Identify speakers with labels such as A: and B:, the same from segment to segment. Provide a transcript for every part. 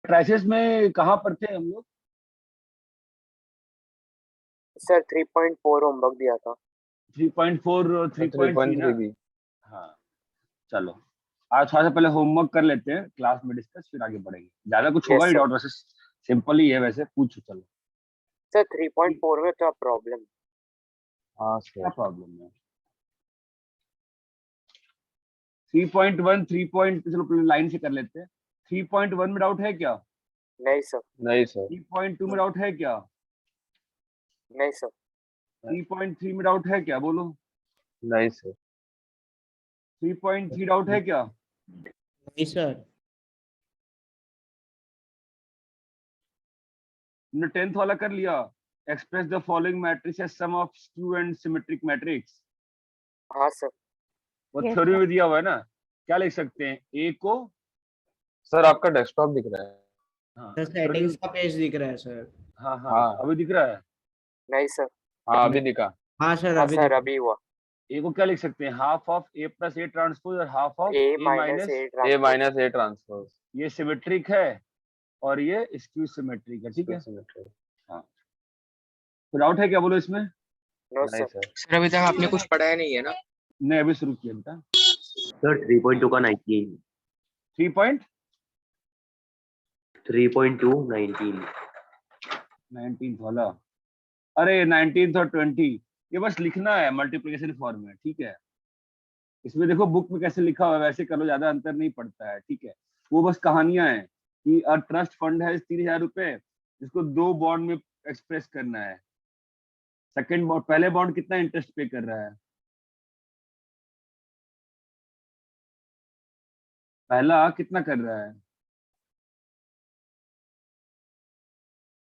A: ट्राइसिस में कहाँ पर थे हम लोग?
B: सर 3.4 होमवर्क दिया था।
A: 3.4 और 3.3 ना?
C: 3.3 भी।
A: हाँ, चलो आज थोड़ा सा पहले होमवर्क कर लेते हैं, क्लास में डिस्कस, फिर आगे बढ़ेंगे। ज्यादा कुछ होगा
B: यस
A: नहीं
B: सर।
A: डाउट, वैसे सिंपल ही है, वैसे पूछो चलो।
B: सर 3.4 में क्या प्रॉब्लम?
C: हाँ
A: क्या
C: सर।
A: प्रॉब्लम है? 3.1 चलो लाइन से कर लेते हैं। 3.1 में डाउट है क्या?
B: नहीं सर।
C: नहीं सर।
A: 3.2 में डाउट है क्या?
B: नहीं सर।
A: 3.3 में डाउट है क्या, बोलो?
C: नहीं सर।
A: 3.3 डाउट है क्या?
D: नहीं सर।
A: तुमने 10th वाला कर लिया? Express the following matrix as sum of skew and symmetric matrix.
B: हाँ सर।
A: वो
E: Yes,
A: थ्योरी
E: sir.
A: में दिया हुआ है ना। क्या लिख सकते हैं? ए को,
C: सर आपका डेस्कटॉप दिख रहा है।
A: हाँ
D: सर सेटिंग्स का पेज दिख रहा है सर।
A: हाँ हाँ,
C: हाँ
A: अभी दिख रहा है।
B: नहीं सर।
C: हाँ अभी दिखा।
D: हाँ सर
B: हाँ
D: अभी
B: सर
D: दिख
B: अभी हुआ।
A: ए को क्या लिख सकते हैं? Half of A plus A transpose और half of
B: A
A: A
B: minus
A: minus.
B: A
C: A
B: transpose.
C: Minus A transpose.
A: ये सिमेट्रिक है और ये स्क्यू सिमेट्रिक है, ठीक है। हाँ, तो डाउट है क्या, बोलो इसमें?
B: नो
C: नहीं
B: सर।
C: सर।
F: सर अभी तक आपने कुछ पढ़ाया नहीं है ना?
A: नहीं, अभी शुरू किया बेटा।
G: सर 3.2 का 19। 3.2 19।
A: 3.19 वाला? अरे 19 और 20 ये बस लिखना है मल्टीप्लिकेशन फॉर्म में, ठीक है। इसमें देखो बुक में कैसे लिखा हुआ है वैसे कर लो, ज्यादा अंतर नहीं पड़ता है, ठीक है। वो बस कहानियां हैं कि ट्रस्ट फंड है 3,000 रुपए, जिसको 2 बॉन्ड में एक्सप्रेस करना है। सेकंड बॉन्ड, पहले बॉन्ड कितना इंटरेस्ट पे कर रहा है? पहला कितना कर रहा है?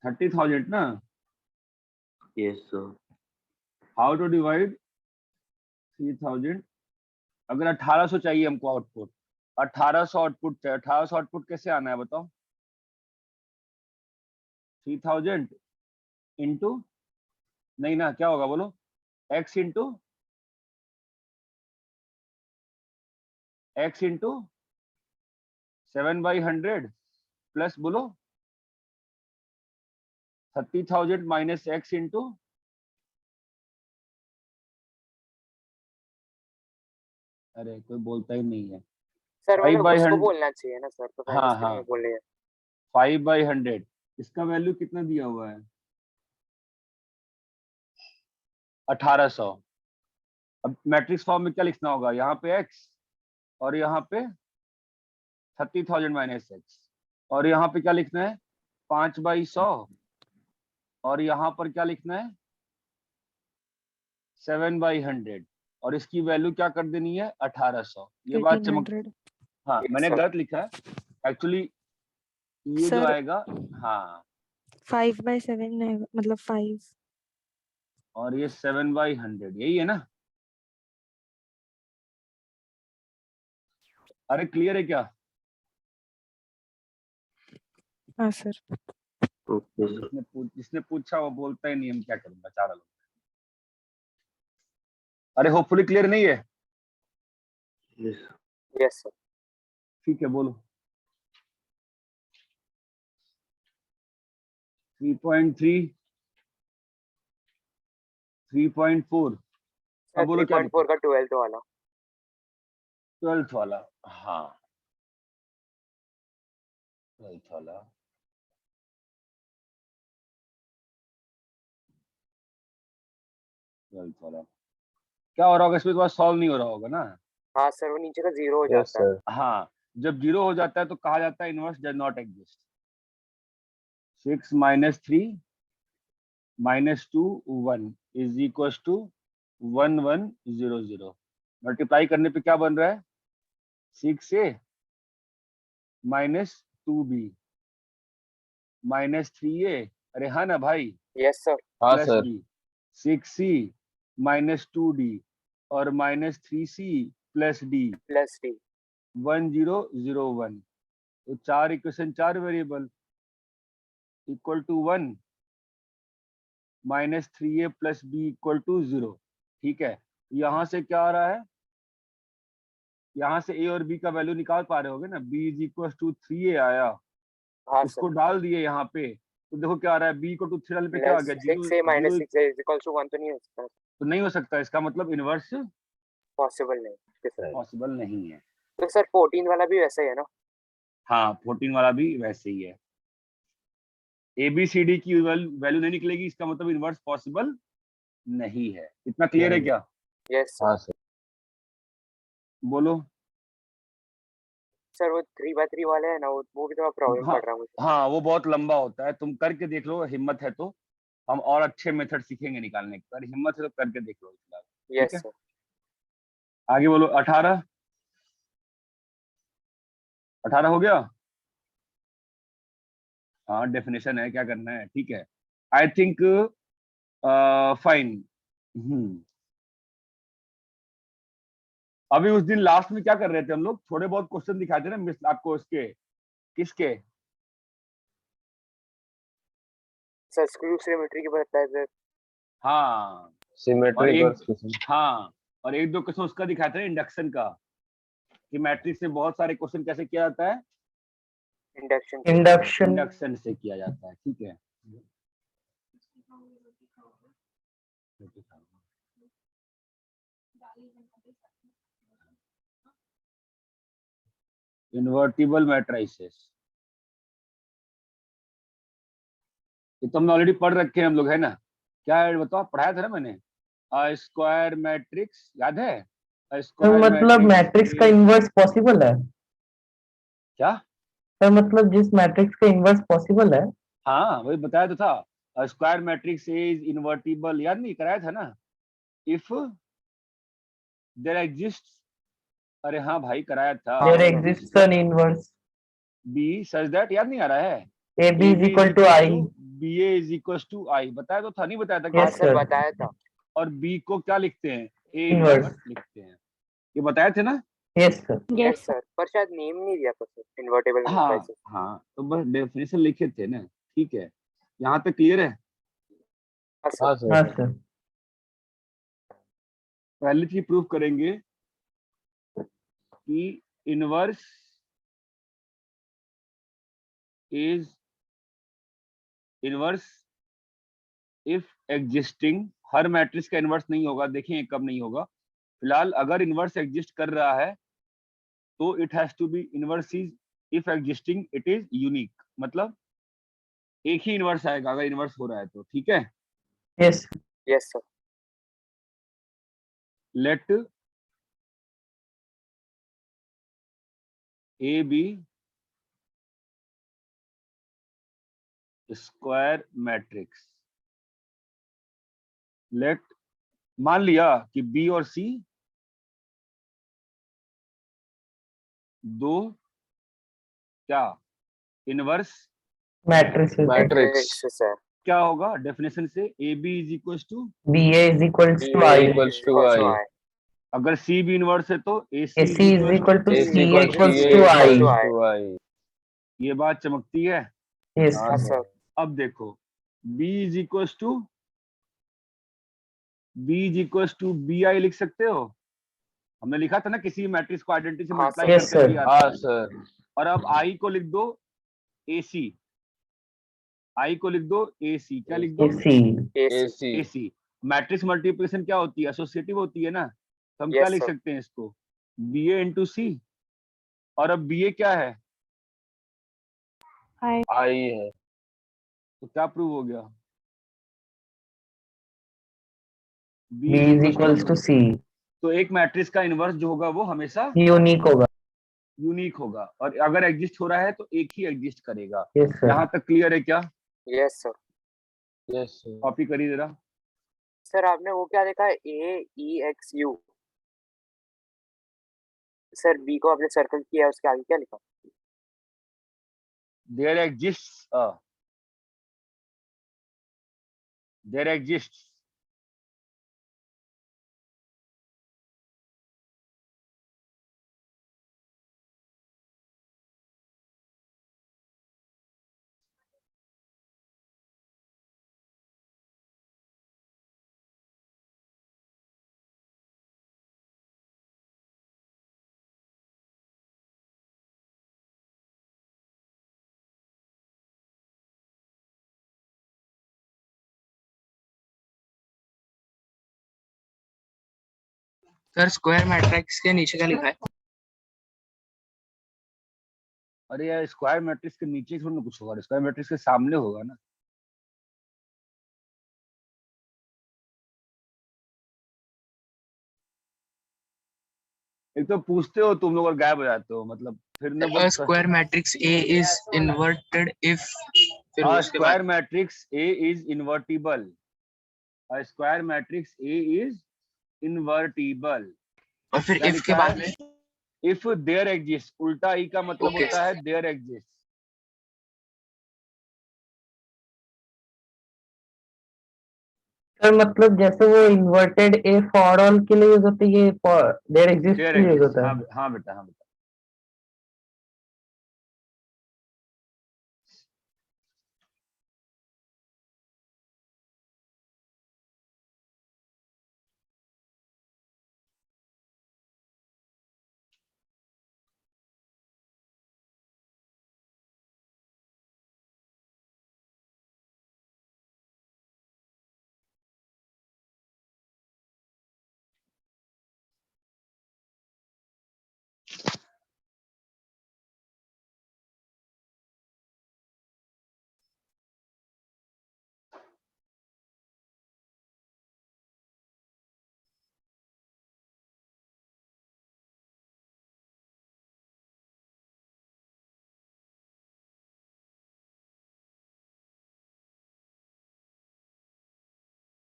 A: 30,000 ना।
G: Yes sir.
A: How to divide 3,000? अगर 1,800 चाहिए हमको आउटपुट, 1,800 आउटपुट चाहिए, 1,800 आउटपुट कैसे आना है बताओ? 3,000 इंटू, नहीं ना, क्या होगा बोलो? x इंटू 7/100 प्लस बोलो 30,000 माइनस x इंटू, अरे कोई बोलता ही नहीं है।
B: सर
A: 5
B: मतलब
A: बाई
B: उसको
A: 100,
B: बोलना चाहिए ना सर, तो मैंने
A: हाँ
B: इसके
A: हाँ,
B: लिए बोले हैं।
A: 5/100, इसका वैल्यू कितना दिया हुआ है? 1,800। अब मैट्रिक्स फॉर्म में क्या लिखना होगा? यहाँ पे x और यहाँ पे 30,000 माइनस x, और यहाँ पे क्या लिखना है? 5/100, और यहाँ पर क्या लिखना है? 7/100, और इसकी वैल्यू क्या कर देनी है? 1,800। ये बात चमक,
E: 1800.
A: हाँ मैंने
B: सर
A: गलत लिखा है एक्चुअली, ये जो
E: सर
A: आएगा, हाँ,
E: 5/7 है, मतलब 5.
A: और ये 7/100, यही है ना? अरे क्लियर है क्या?
E: हाँ सर.
G: Okay sir.
A: जिसने पूछा वो बोलता ही नहीं, हम क्या करें बेचारा लोग। अरे होपफुली क्लियर नहीं है?
G: यस।
B: Yes sir.
A: ठीक है, बोलो। 3.3, 3.4, अब
B: सर
A: बोलो क्या
B: 3.4
A: दिक्कत?
B: का 12th वाला।
A: 12th वाला, हाँ 12th वाला। क्या हो रहा होगा इसमें? तो सॉल्व नहीं हो रहा होगा ना?
B: हाँ सर वो नीचे का 0 हो
C: यस
B: जाता है।
C: सर।
A: हाँ, जब 0 हो जाता है तो कहा जाता है inverse does not exist. 6 minus 3 minus 2 1 is equal to 1100। Multiply करने पे क्या बन रहा है? 6a minus 2b minus 3a, अरे हाँ ना भाई,
B: यस सर।
C: हाँ
A: plus
C: sir.
A: b 6c minus 2d और minus 3c plus d
B: plus D.
A: 1001। तो 4 equation 4 variable equal to 1 minus 3a plus B equal to 0, ठीक है। यहाँ से क्या आ रहा है? यहाँ से a और b का वैल्यू निकाल पा रहे होगे ना? b is equal to 3a आया
B: हाँ
A: इसको
B: सर
A: डाल दिए यहाँ पे, तो देखो क्या आ रहा है, b को 2 3 डालने पे क्या आ गया, zero
B: 6a minus
A: zero,
B: 6a is equals to 1 तो नहीं हो सकता,
A: तो नहीं हो सकता, इसका मतलब इनवर्स
B: पॉसिबल नहीं है सर।
A: पॉसिबल नहीं है।
B: तो सर 14 वाला भी वैसा ही है ना?
A: हाँ 14 वाला भी वैसे ही है, ए बी सी डी की वैल्यू नहीं निकलेगी, इसका मतलब इनवर्स पॉसिबल नहीं है। इतना क्लियर है क्या?
B: Yes sir.
C: हाँ सर।
A: बोलो।
B: सर वो 3x3 वाला है ना, वो भी थोड़ा प्रॉब्लम
A: हाँ
B: पड़ रहा है मुझे।
A: हाँ वो बहुत लंबा होता है, तुम करके देख लो, हिम्मत है तो हम और अच्छे मेथड सीखेंगे निकालने के, पर हिम्मत है तो करके देख लो फिलहाल। ठीक
B: यस
A: है,
B: सर।
A: आगे बोलो। 18 18 हो गया। हाँ डेफिनेशन है, क्या करना है, ठीक है। I think fine. अभी उस दिन लास्ट में क्या कर रहे थे हम लोग, थोड़े बहुत क्वेश्चन दिखाए थे ना मिस आपको, इसके किसके?
B: सर स्क्रू सिमेट्री की बताया सर।
A: हाँ और
C: सिमेट्री
A: एक,
C: पर
A: हाँ और एक दो क्वेश्चन उसका दिखाया था इंडक्शन का, कि मैट्रिक्स से बहुत सारे क्वेश्चन कैसे किया जाता है,
B: इंडक्शन
A: इंडक्शन से किया जाता है। ठीक है, इन्वर्टिबल मैट्रिसेस, ये तो हमने ऑलरेडी पढ़ रखे हैं हम लोग, है ना? क्या है बताओ, पढ़ाया था ना मैंने, स्क्वायर मैट्रिक्स याद है?
H: तो
A: स्क्वायर
H: मतलब मैट्रिक्स का इनवर्स पॉसिबल है?
A: क्या?
H: तो मतलब जिस मैट्रिक्स का इनवर्स पॉसिबल है?
A: हाँ वही बताया तो था, स्क्वायर मैट्रिक्स इज इन्वर्टिबल, याद नहीं कराया था ना? इफ देयर एग्जिस्ट, अरे हाँ भाई कराया था,
B: हाँ
H: there
B: sir.
H: Exists an inverse
A: B such that, याद नहीं आ रहा है?
H: A B is equal to I.
A: B A is equal to I, बताया तो था, नहीं बताया था
B: हाँ
A: क्या?
H: यस
B: सर
H: सर,
B: बताया था।
A: और बी को क्या लिखते हैं, ए
H: इनवर्स।
A: इनवर्स लिखते हैं, ये बताए थे ना?
H: Yes sir.
B: यस सर, पर शायद नेम नहीं दिया था सर इन्वर्टेबल
A: हाँ
B: मैट्रिसेस।
A: हाँ तो बस डेफिनेशन लिखे थे ना। ठीक है, यहाँ तक क्लियर है?
B: हाँ सर।
C: हाँ
H: हाँ
C: सर।
H: सर।
A: पहले चीज प्रूव करेंगे कि inverse is inverse if existing, her matrix का इनवर्स नहीं होगा, देखें कब नहीं होगा। फिलहाल अगर इनवर्स एग्जिस्ट कर रहा है तो it has to be inverse is, if existing it is unique, मतलब एक ही इनवर्स आएगा अगर इनवर्स हो रहा है तो। ठीक है,
H: yes
B: yes sir.
A: Let A B square matrix, let, मान लिया कि बी और सी दो क्या, इनवर्स
H: मैट्रिक्स
C: मैट्रिक्स
B: सर।
A: क्या होगा डेफिनेशन से, A B is equal to,
H: B A is equal
B: B
H: to I.
C: Equals to I.
A: अगर सी भी इनवर्स है तो A
H: A
A: C is
H: C is
A: equal
H: equal
A: to,
H: to
C: A
H: C
C: equals to
H: equals
C: A
H: to I.
C: Equals to I.
A: ये बात चमकती है।
H: Yes
C: हाँ
B: हाँ
H: सर।
B: सर।
A: अब देखो, b is equal to, B is equal to B I लिख सकते हो, हमने लिखा था ना किसी मैट्रिक्स को आइडेंटिटी से
B: हाँ
A: मल्टीप्लाई
H: सर।
A: कर
H: Yes,
A: कर
H: sir.
A: भी आता
C: हाँ
A: है।
C: सर।
A: और अब आई को लिख दो ए सी, आई को लिख दो ए सी, क्या लिख दो,
H: ए सी।
B: एसी।
C: AC
A: ए सी। मैट्रिक्स मल्टीप्लिकेशन क्या होती है, एसोसिएटिव होती है ना, तो हम क्या
B: यस
A: लिख
B: सर।
A: सकते हैं इसको, बी ए इंटू सी। और अब बी ए क्या है,
C: आई है।
A: तो क्या प्रूव हो गया,
H: B
A: B
H: is equals to C.
A: तो एक मैट्रिक्स का इनवर्स जो होगा वो हमेशा
H: यूनिक होगा।
A: यूनिक होगा, और अगर एग्जिस्ट हो रहा है तो एक ही एग्जिस्ट करेगा।
H: Yes sir.
A: यहाँ तक क्लियर है क्या?
B: Yes sir.
C: Yes sir.
A: Copy करिए जरा।
B: सर आपने वो क्या देखा है, A E X U? Sir B को आपने सर्कल किया है, उसके आगे क्या लिखा?
A: There exist, there exist
F: sir square matrix के नीचे क्या लिखा है?
A: अरे यार स्क्वायर मैट्रिक्स के नीचे थोड़ी ना कुछ होगा, स्क्वायर मैट्रिक्स के सामने होगा ना। एक तो पूछते हो तुम लोग और गायब हो जाते हो, मतलब फिर ना
F: A square matrix A is inverted if फिर
A: A
F: उसके बाद
A: square matrix A is invertible. A square matrix A is invertible.
F: और फिर
A: क्या
F: if के
A: लिखा
F: बाद
A: है?
F: में
A: If there exists, उल्टा ई का मतलब
F: Okay.
A: होता है there exists.
H: सर मतलब जैसे वो इन्वर्टेड ए फॉर ऑल के लिए यूज होता है, ये फॉर देयर एग्जिस्ट
A: There
H: के लिए यूज
A: exists.
H: होता
A: हाँ
H: है।
A: हाँ बेटा, हाँ बेटा।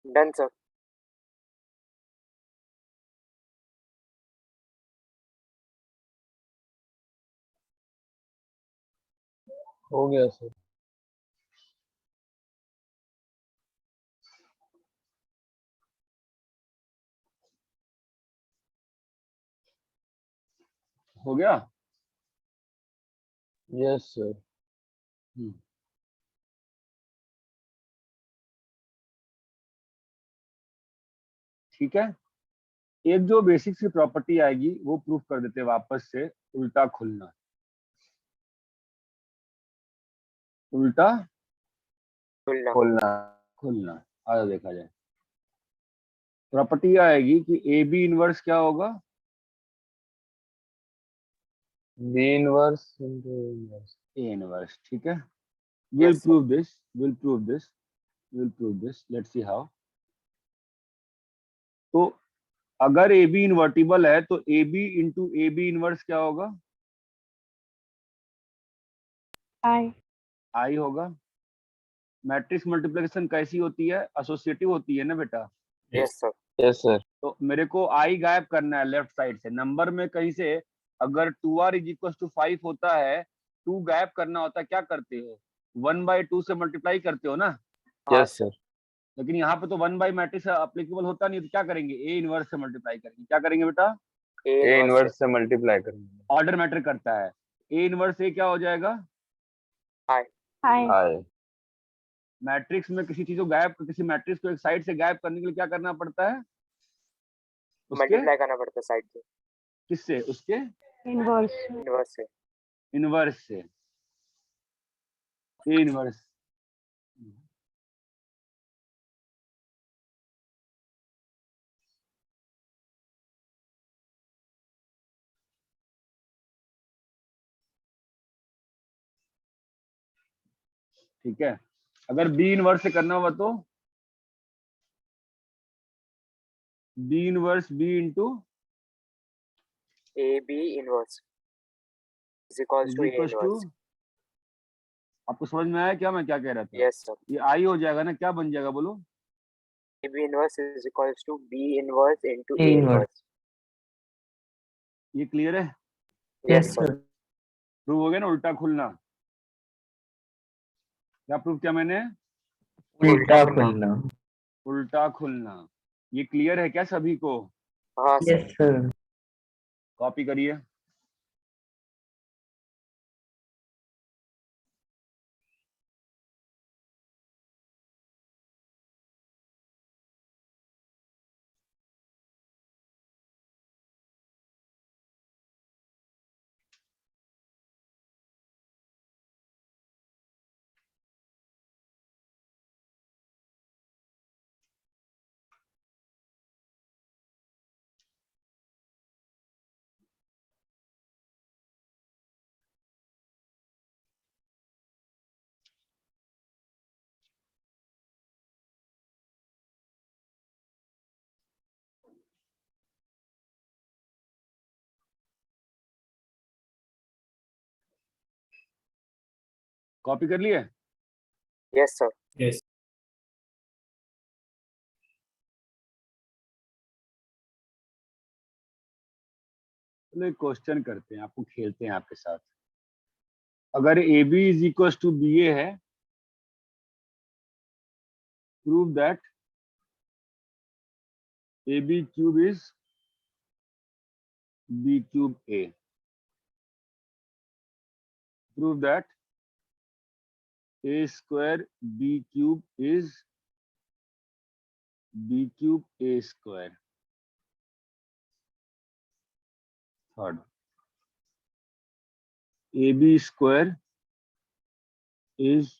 B: Done sir.
C: हो गया सर।
A: हो गया।
C: Yes sir.
A: ठीक है, एक जो बेसिक सी प्रॉपर्टी आएगी वो प्रूफ कर देते हैं वापस से, उल्टा खुलना। उल्टा
B: खुलना।
C: खोलना।
A: खुलना आगे देखा जाए। प्रॉपर्टी आएगी कि ए बी इनवर्स क्या होगा?
C: B inverse into inverse.
A: A inverse. ठीक है, we'll
B: Yes, sir.
A: prove this, we'll prove this, we'll prove this, let's see how। तो अगर ए बी इन्वर्टिबल है तो A B into A B inverse क्या होगा?
E: I
A: आई होगा। मैट्रिक्स मल्टीप्लिकेशन कैसी होती है? एसोसिएटिव होती है ना बेटा।
B: Yes, sir.
C: Yes sir.
A: तो मेरे को आई गायब करना है लेफ्ट साइड से, नंबर में कहीं से अगर 2r इज इक्वल टू 5 होता है, 2 गायब करना होता है, क्या करते हो? 1/2 से मल्टीप्लाई करते हो ना।
B: हाँ
C: यस सर।
A: लेकिन यहाँ पे तो 1 बाई मैट्रिक्स अप्लीकेबल होता नहीं, तो क्या करेंगे? ए इनवर्स से मल्टीप्लाई करेंगे। क्या करेंगे बेटा?
B: A
C: ए
B: inverse
C: इनवर्स से मल्टीप्लाई करेंगे।
A: ऑर्डर मैटर करता है। ए इनवर्स ए क्या हो जाएगा?
E: I
C: आए।
A: मैट्रिक्स में किसी चीज को गायब, किसी मैट्रिक्स को एक साइड से गायब करने के लिए क्या करना पड़ता है? उसके
B: मल्टीप्लाई करना पड़ता है साइड से।
A: किससे? उसके
E: inverse
B: इनवर्स से।
A: इनवर्स से। A inverse. ठीक है, अगर बी इनवर्स से करना हुआ तो B inverse B into
B: A B inverse is equals to A
A: equals to.
B: inverse.
A: आपको समझ में आया क्या मैं क्या कह रहा था?
B: Yes, sir.
A: ये आई हो जाएगा ना, क्या बन जाएगा बोलो?
B: A B inverse is equals to B inverse into
H: A
B: A
H: inverse.
B: inverse.
A: ये क्लियर है?
B: Yes, sir.
A: प्रूव हो गया ना उल्टा खुलना। क्या प्रूव किया मैंने?
H: उल्टा खुलना।
A: उल्टा खुलना। ये क्लियर है क्या सभी को?
B: हाँ सर।
H: Yes sir.
A: कॉपी करिए। कॉपी कर लिए?
B: Yes sir.
D: Yes.
A: चलो एक क्वेश्चन करते हैं, आपको खेलते हैं आपके साथ। अगर A B is equal to B A है, prove that A B cube is B cube A. Prove that A square B cube is B cube A square. Third, A B square is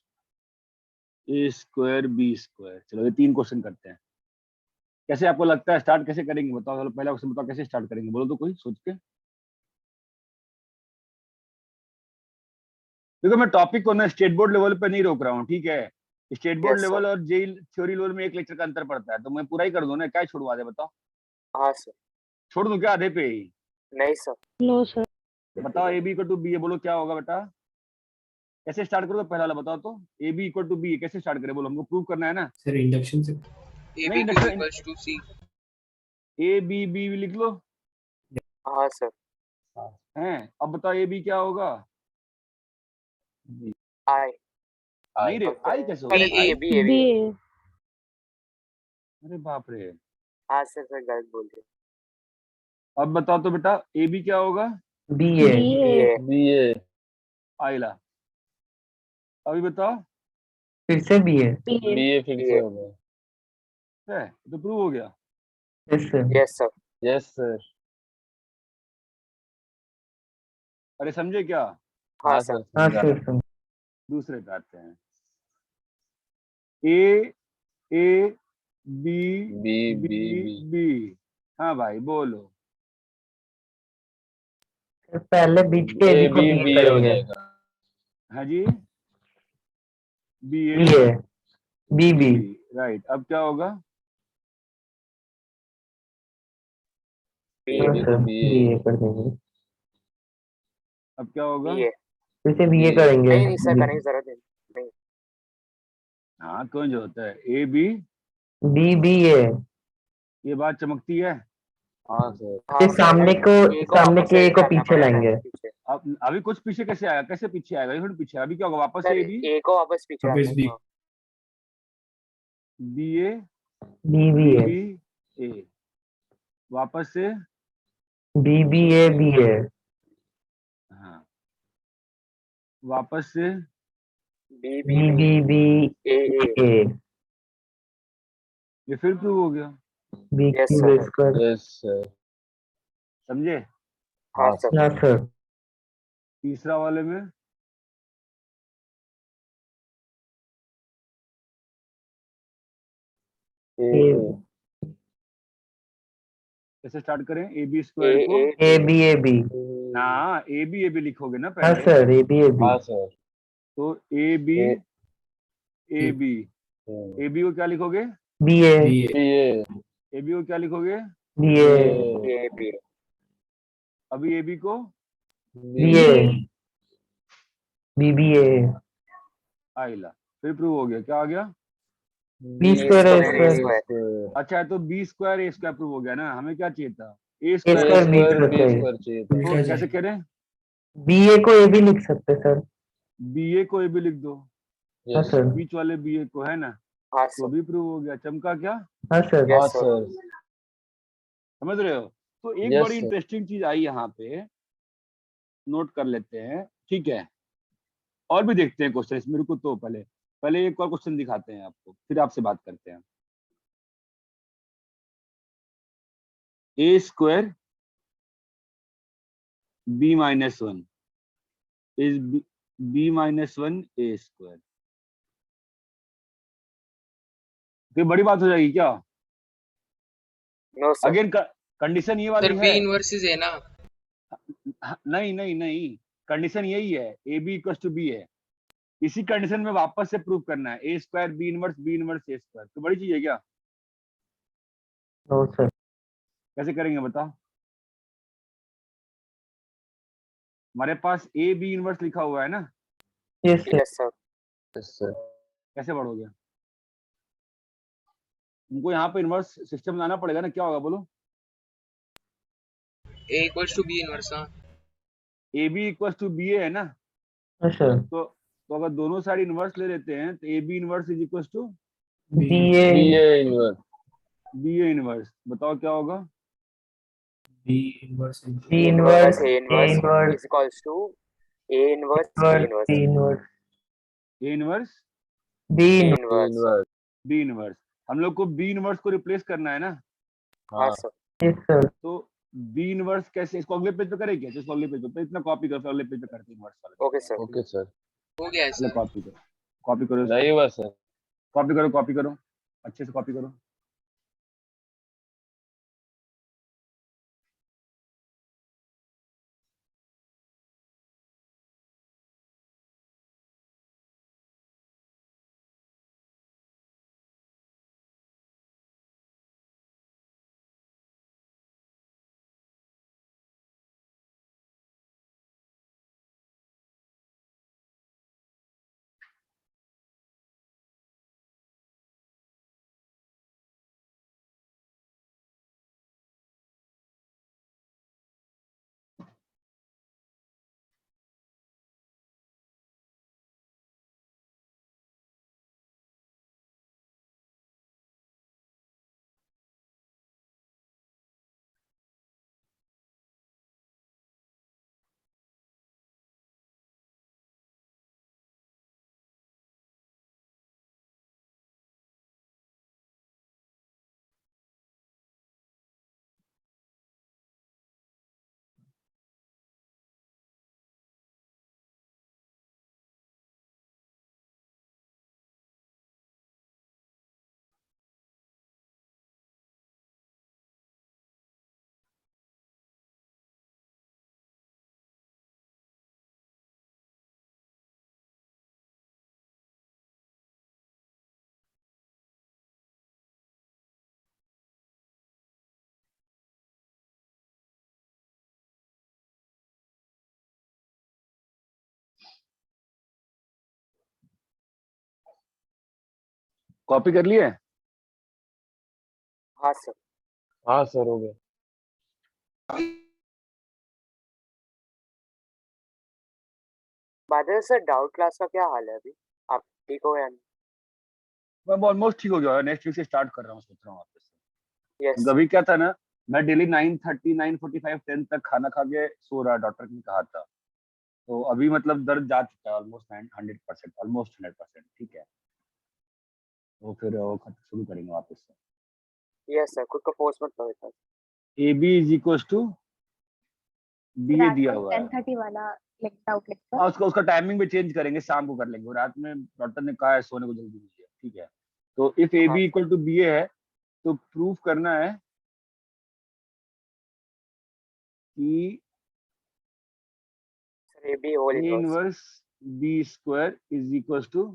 A: A square B square. चलो ये 3 question करते हैं। कैसे आपको लगता है start कैसे करेंगे बताओ? चलो पहला क्वेश्चन बताओ कैसे स्टार्ट करेंगे, बोलो तो कोई सोच के। देखो मैं टॉपिक को ना स्टेट बोर्ड लेवल पे नहीं रोक रहा हूँ, ठीक है? State board
B: Yes, sir.
A: Level और जेई थ्योरी लेवल में 1 लेक्चर का अंतर पड़ता है, तो मैं पूरा ही कर दूं ना, क्या छोड़वा दे बताओ?
B: हाँ सर।
A: छोड़ दूं क्या आधे पे ही?
B: नहीं सर।
E: No, sir.
A: बताओ A B equal to B है, बोलो क्या होगा बेटा? कैसे स्टार्ट करोगे? पहला वाला बताओ तो। A B equal to B कैसे स्टार्ट करें, बोलो, हमको प्रूव करना है ना।
D: Sir, induction से.
F: AB
A: नहीं,
F: is equals to C.
A: A B B लिख लो
B: हाँ सर।
A: हैं। अब बताओ ए बी क्या होगा?
B: आई।
A: नहीं रे, आई कैसे होगा?
B: अरे
F: BA.
B: ये भी
E: B.
A: अरे बाप रे।
B: हाँ सर गलत बोल रहे।
A: अब बताओ तो बेटा ए बी क्या होगा?
H: B A
E: A.
C: B A
A: आइला। अभी बताओ।
H: फिर से B A
E: B.
C: B A फिर से हो गया।
A: है तो प्रूव हो गया।
H: फिर से
B: यस सर।
C: Yes sir.
A: अरे समझे क्या?
B: हाँ
C: हाँ
B: सर।
C: सर
H: हाँ
C: समझा।
H: सर
A: दूसरे पे आते हैं। A A B
C: B
A: B
C: B
A: B. हाँ भाई बोलो।
H: पहले बीच के ए
C: ए
H: बी को
C: बी
H: बी
C: बी हो
H: करेंगे।
C: जाएगा।
A: हाँ जी, B
H: B
A: A
H: A B B
A: right. अब क्या होगा?
B: बी
H: हाँ
C: बी
H: सर
C: को
H: बी
C: बी
H: ए कर देंगे।
A: अब क्या होगा?
B: ए।
H: फिर से बी ए
C: B.
H: करेंगे।
B: नहीं सर करने की जरूरत नहीं।
A: हाँ क्यों जो होता है ए बी,
H: बी बी ए
A: ये बात चमकती है।
C: हाँ सर।
B: हाँ
H: फिर
B: सर।
H: सामने को
B: ए को
H: सामने
B: वापस
H: के ए
B: से
H: को
B: करना
H: पीछे
B: पड़ेगा
H: लाएंगे।
B: पीछे।
A: अब अभी कुछ पीछे कैसे आएगा? कैसे पीछे आएगा? ये थोड़ी पीछे अभी क्या होगा? वापस
B: सर
A: से ए बी
B: ए को वापस पीछे
D: वापस
B: आना
D: B.
B: है।
A: B A
H: B B A
A: B A वापस से
H: B B A B A
A: हाँ वापस से
B: B
H: B
B: B
H: B B
B: A A.
H: ए
A: ये फिर प्रूव हो गया।
H: B
B: Yes,
H: cube
B: sir.
H: Square.
C: Yes sir.
A: समझे?
B: हाँ
C: हाँ
B: सर।
H: हाँ सर
A: तीसरा वाले में
C: ए
A: कैसे स्टार्ट करें? ए बी
B: ए
A: स्क्वायर को
H: ए बी ए बी
A: हाँ ए बी लिखोगे ना
H: हाँ
A: पहले।
H: सर ए बी
C: हाँ सर।
A: तो A B
C: A-
A: A B को क्या लिखोगे?
H: B A
D: B.
C: B A
A: A B को क्या लिखोगे?
H: B A
B: A B.
A: अभी ए बी को
H: B A B B A
A: आइला। फिर प्रूव हो गया। क्या आ गया?
H: B square A
B: square
H: square
A: अच्छा है तो B square A square prove हो गया ना। हमें क्या चाहिए था? ए
H: ए
A: square.
H: Square B
C: square B
H: square
C: square चाहिए था।
A: तो
D: उल्टा
A: कैसे
D: जाए.
A: करें?
H: बी ए को ए भी लिख सकते सर।
A: बी ए को ए बी लिख दो,
H: हाँ
C: यस
H: सर
A: बीच वाले बी ए को, है ना?
B: हाँ
A: तो
B: सर।
A: भी प्रूव हो गया। चमका क्या?
H: हाँ सर
C: हाँ
B: Yes, sir.
C: सर।
A: समझ रहे हो? तो एक
C: Yes,
A: बड़ी
C: sir.
A: इंटरेस्टिंग चीज आई यहाँ पे, नोट कर लेते हैं, ठीक है? और भी देखते हैं क्वेश्चन इसमें। रुको तो पहले एक और क्वेश्चन दिखाते हैं आपको, फिर आपसे बात करते हैं। A square B minus one is B minus one A square. कोई बड़ी बात हो जाएगी क्या?
B: No sir.
A: अगेन कंडीशन ये
F: Sir,
A: वाली
F: B
A: है।
F: inverse is A ना.
A: नहीं कंडीशन यही है, A B equal to B है। इसी कंडीशन में वापस से प्रूव करना है A square B inverse A square. तो बड़ी चीज है क्या?
H: नो सर
A: कैसे करेंगे बताओ? हमारे पास ए बी इनवर्स लिखा हुआ है ना,
H: yes sir.
B: Yes sir.
C: Yes sir.
A: कैसे पढ़ोगे? तुमको यहाँ पे इनवर्स सिस्टम लाना पड़ेगा ना, क्या होगा बोलो?
F: A equals to B inverse, हाँ.
A: A B equal to B A है ना,
H: यस सर।
A: तो अगर दोनों साइड इनवर्स ले लेते हैं तो A B inverse is equal to
H: B
C: B
H: A
C: A inverse.
A: B A inverse. बताओ क्या होगा?
H: B
B: A
H: inverse
B: inverse A
H: A
B: inverse
H: inverse
B: is equals to A inverse B inverse.
H: B inverse
A: A inverse
H: B
B: B
H: inverse
B: inverse.
C: Inverse.
A: B inverse. हम लोग को B inverse को replace करना है ना,
B: हाँ
C: हाँ
B: सर।
H: Yes sir.
A: तो बी इनवर्स कैसे? इसको अगले पेज पे करें क्या? इसको अगले पेज पे इतना कॉपी करो, फिर अगले पेज पे करते हैं इनवर्स वाला।
B: Okay sir.
C: Okay sir.
F: हो गया है
A: चलो
F: सर.
A: कॉपी करो, कॉपी करो,
C: नहीं हुआ सर।
A: कॉपी करो, कॉपी करो, अच्छे से कॉपी करो। कॉपी कर लिए?
B: हाँ सर।
C: हाँ सर हो गया।
B: बादल सर, डाउट क्लास का क्या हाल है अभी? आप ठीक हो या नहीं?
A: मैं ऑलमोस्ट ठीक हो गया, नेक्स्ट वीक से स्टार्ट कर रहा हूँ, सोच रहा हूँ वापस से।
B: यस
A: अभी क्या था ना, मैं डेली 9:30 9:45 10 तक खाना खा के सो रहा, डॉक्टर ने कहा था। तो अभी मतलब दर्द जा चुका है ऑलमोस्ट 100%, ऑलमोस्ट 100%, ठीक है। तो फिर वो शुरू करेंगे वापस से।
B: यस सर, खुद को फोर्स मत करो sir.
A: A B is equal to B A
E: रात
A: दिया
E: को
A: हुआ है।
E: 10:30 वाला डाउट लेक्चर।
A: हाँ, उसका टाइमिंग भी चेंज करेंगे, शाम को कर लेंगे। वो रात में डॉक्टर ने कहा है सोने को जल्दी कीजिए, ठीक है। तो इफ ए
B: हाँ
A: B equal to B A है तो प्रूफ करना है कि
B: सर, ये भी whole
A: A
B: inverse.
A: Inverse B square is equal to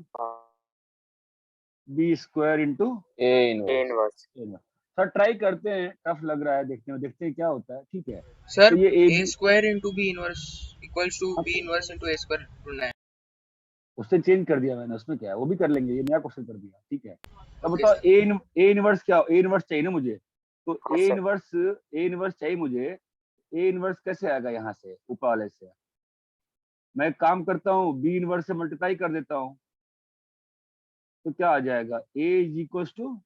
A: B square into
C: A
B: A
C: inverse.
B: Inverse.
A: Sir try करते हैं, टफ लग रहा है देखने में, देखते हैं क्या होता है, ठीक है।
F: सर
A: तो ये ए
F: A square into B inverse equals to B inverse into A square ढूंढना है.
A: उससे चेंज कर दिया मैंने, उसमें क्या है, वो भी कर लेंगे, ये नया क्वेश्चन कर दिया, ठीक है। अब
F: Okay,
A: बताओ
F: sir.
A: ए इनवर्स क्या? ए इनवर्स चाहिए ना मुझे, तो
B: हाँ
A: ए
B: सर।
A: इनवर्स चाहिए मुझे। ए इनवर्स कैसे आएगा यहाँ से, ऊपर वाले से? मैं एक काम करता हूँ, बी इनवर्स से मल्टीप्लाई कर देता हूँ, तो क्या आ जाएगा? ए इज इक्वल टू,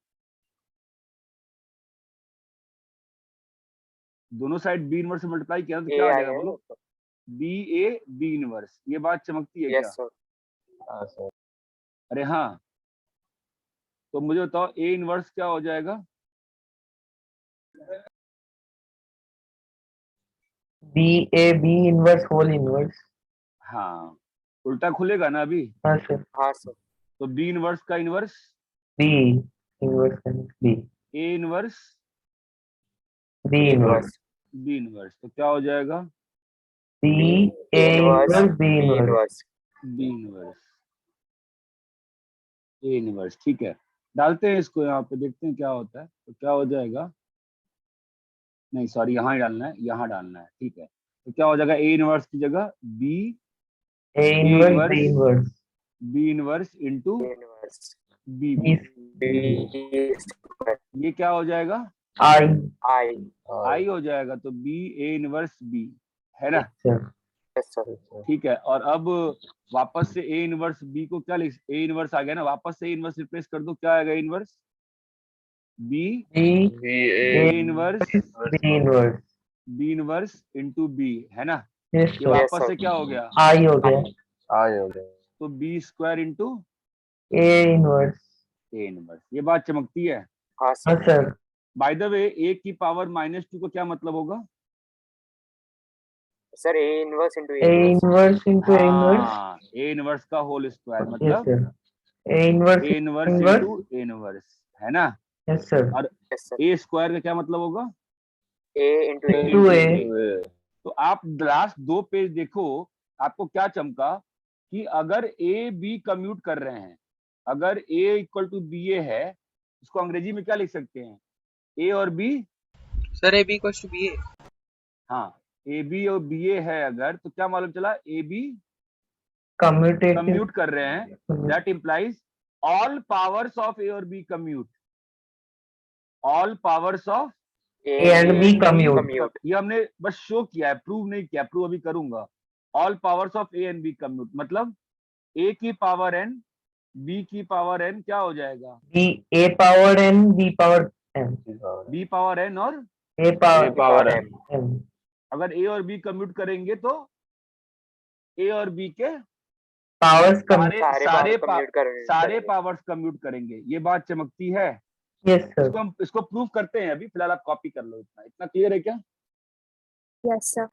A: दोनों साइड बी इनवर्स से मल्टीप्लाई किया तो
B: ए
A: क्या आ
B: आई
A: जाएगा
B: है।
A: बोलो? B A B inverse. ये बात चमकती है क्या?
B: Yes sir.
C: हाँ सर।
A: अरे हाँ, तो मुझे बताओ ए इनवर्स क्या हो जाएगा?
H: B A B inverse whole inverse.
A: हाँ, उल्टा खुलेगा ना अभी।
H: हाँ सर।
B: हाँ सर।
A: तो बी इनवर्स का inverse
H: B inverse B
A: A inverse
H: B inverse
B: inverse.
A: B inverse, तो क्या हो जाएगा?
H: B A
B: inverse
H: inverse B
B: B
H: inverse.
B: Inverse.
A: B inverse A inverse, ठीक है। डालते हैं इसको यहाँ पे, देखते हैं क्या होता है। तो क्या हो जाएगा, नहीं सॉरी, यहाँ ही डालना है, यहाँ डालना है, ठीक है। तो क्या हो जाएगा? ए इनवर्स की जगह B
H: A inverse B inverse
A: B inverse into
B: inverse
A: B
H: B
B: B square
A: ये क्या हो जाएगा?
H: I
B: आई
A: आई हो जाएगा, तो बी ए इनवर्स बी है ना,
H: sir.
B: यस सर
A: ठीक है। और अब वापस से ए इनवर्स बी को क्या लिख, ए इनवर्स आ गया ना, वापस से ए इनवर्स रिप्लेस कर दो, क्या आएगा inverse? B
H: B
A: A inverse
H: B inverse
A: B inverse into B है ना,
H: yes
A: ये
H: sir.
A: वापस
B: sir.
A: से क्या हो गया?
H: I हो गया
C: आई हो गया।
A: तो B square into
H: A inverse
A: A inverse. ये बात चमकती है।
B: हाँ
H: हाँ
B: sir
H: sir
A: by the way A की पावर -2 का क्या मतलब होगा?
B: Sir A inverse into
H: A inverse into A inverse
A: हाँ, ए इनवर्स का होल स्क्वायर
H: yes
A: मतलब
H: sir. A inverse
A: A inverse
H: inverse
A: into A inverse है ना।
H: yes sir.
A: और
B: यस सर
A: ए स्क्वायर का क्या मतलब होगा?
B: ए इंटू ए
H: Into A
A: तो आप लास्ट 2 पेज देखो, आपको क्या चमका कि अगर ए बी कम्यूट कर रहे हैं, अगर ए इक्वल टू बी ए है, इसको अंग्रेजी में क्या लिख सकते हैं? ए और B,
F: sir A B equals to B A.
A: हाँ ए बी और बी ए है अगर, तो क्या मालूम चला? ए बी
H: commutative
A: कम्यूट कर रहे हैं, that implies all powers of A और B commute, all powers of
H: A and B commute.
B: Commute
A: ये हमने बस शो किया है, प्रूव नहीं किया, प्रूव अभी करूंगा। All powers of A and B commute मतलब ए की पावर n बी की पावर n क्या हो जाएगा?
H: B A power N B power N
A: B power n और
H: A power
C: power
B: M
H: N
A: अगर ए और बी कम्यूट करेंगे तो ए और बी के
H: powers come
A: सारे
B: कम्यूट कर
A: सारे पावर्स कम्यूट करेंगे। ये बात चमकती है।
H: yes sir.
A: इसको हम इसको प्रूव करते हैं अभी, फिलहाल आप कॉपी कर लो। इतना इतना क्लियर है क्या?
E: Yes, sir.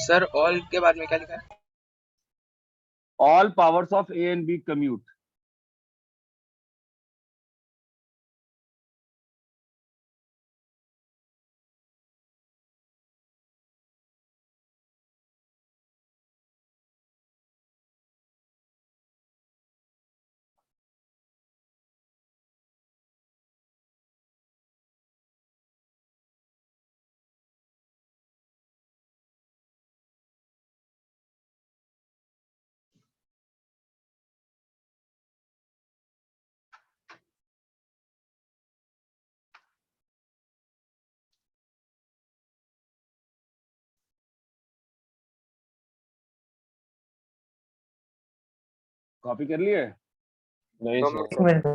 F: सर ऑल के बाद में क्या लिखा है?
A: All powers of A and B commute. Copy कर लिए?
C: नहीं
B: दो
C: सर।
B: मिनट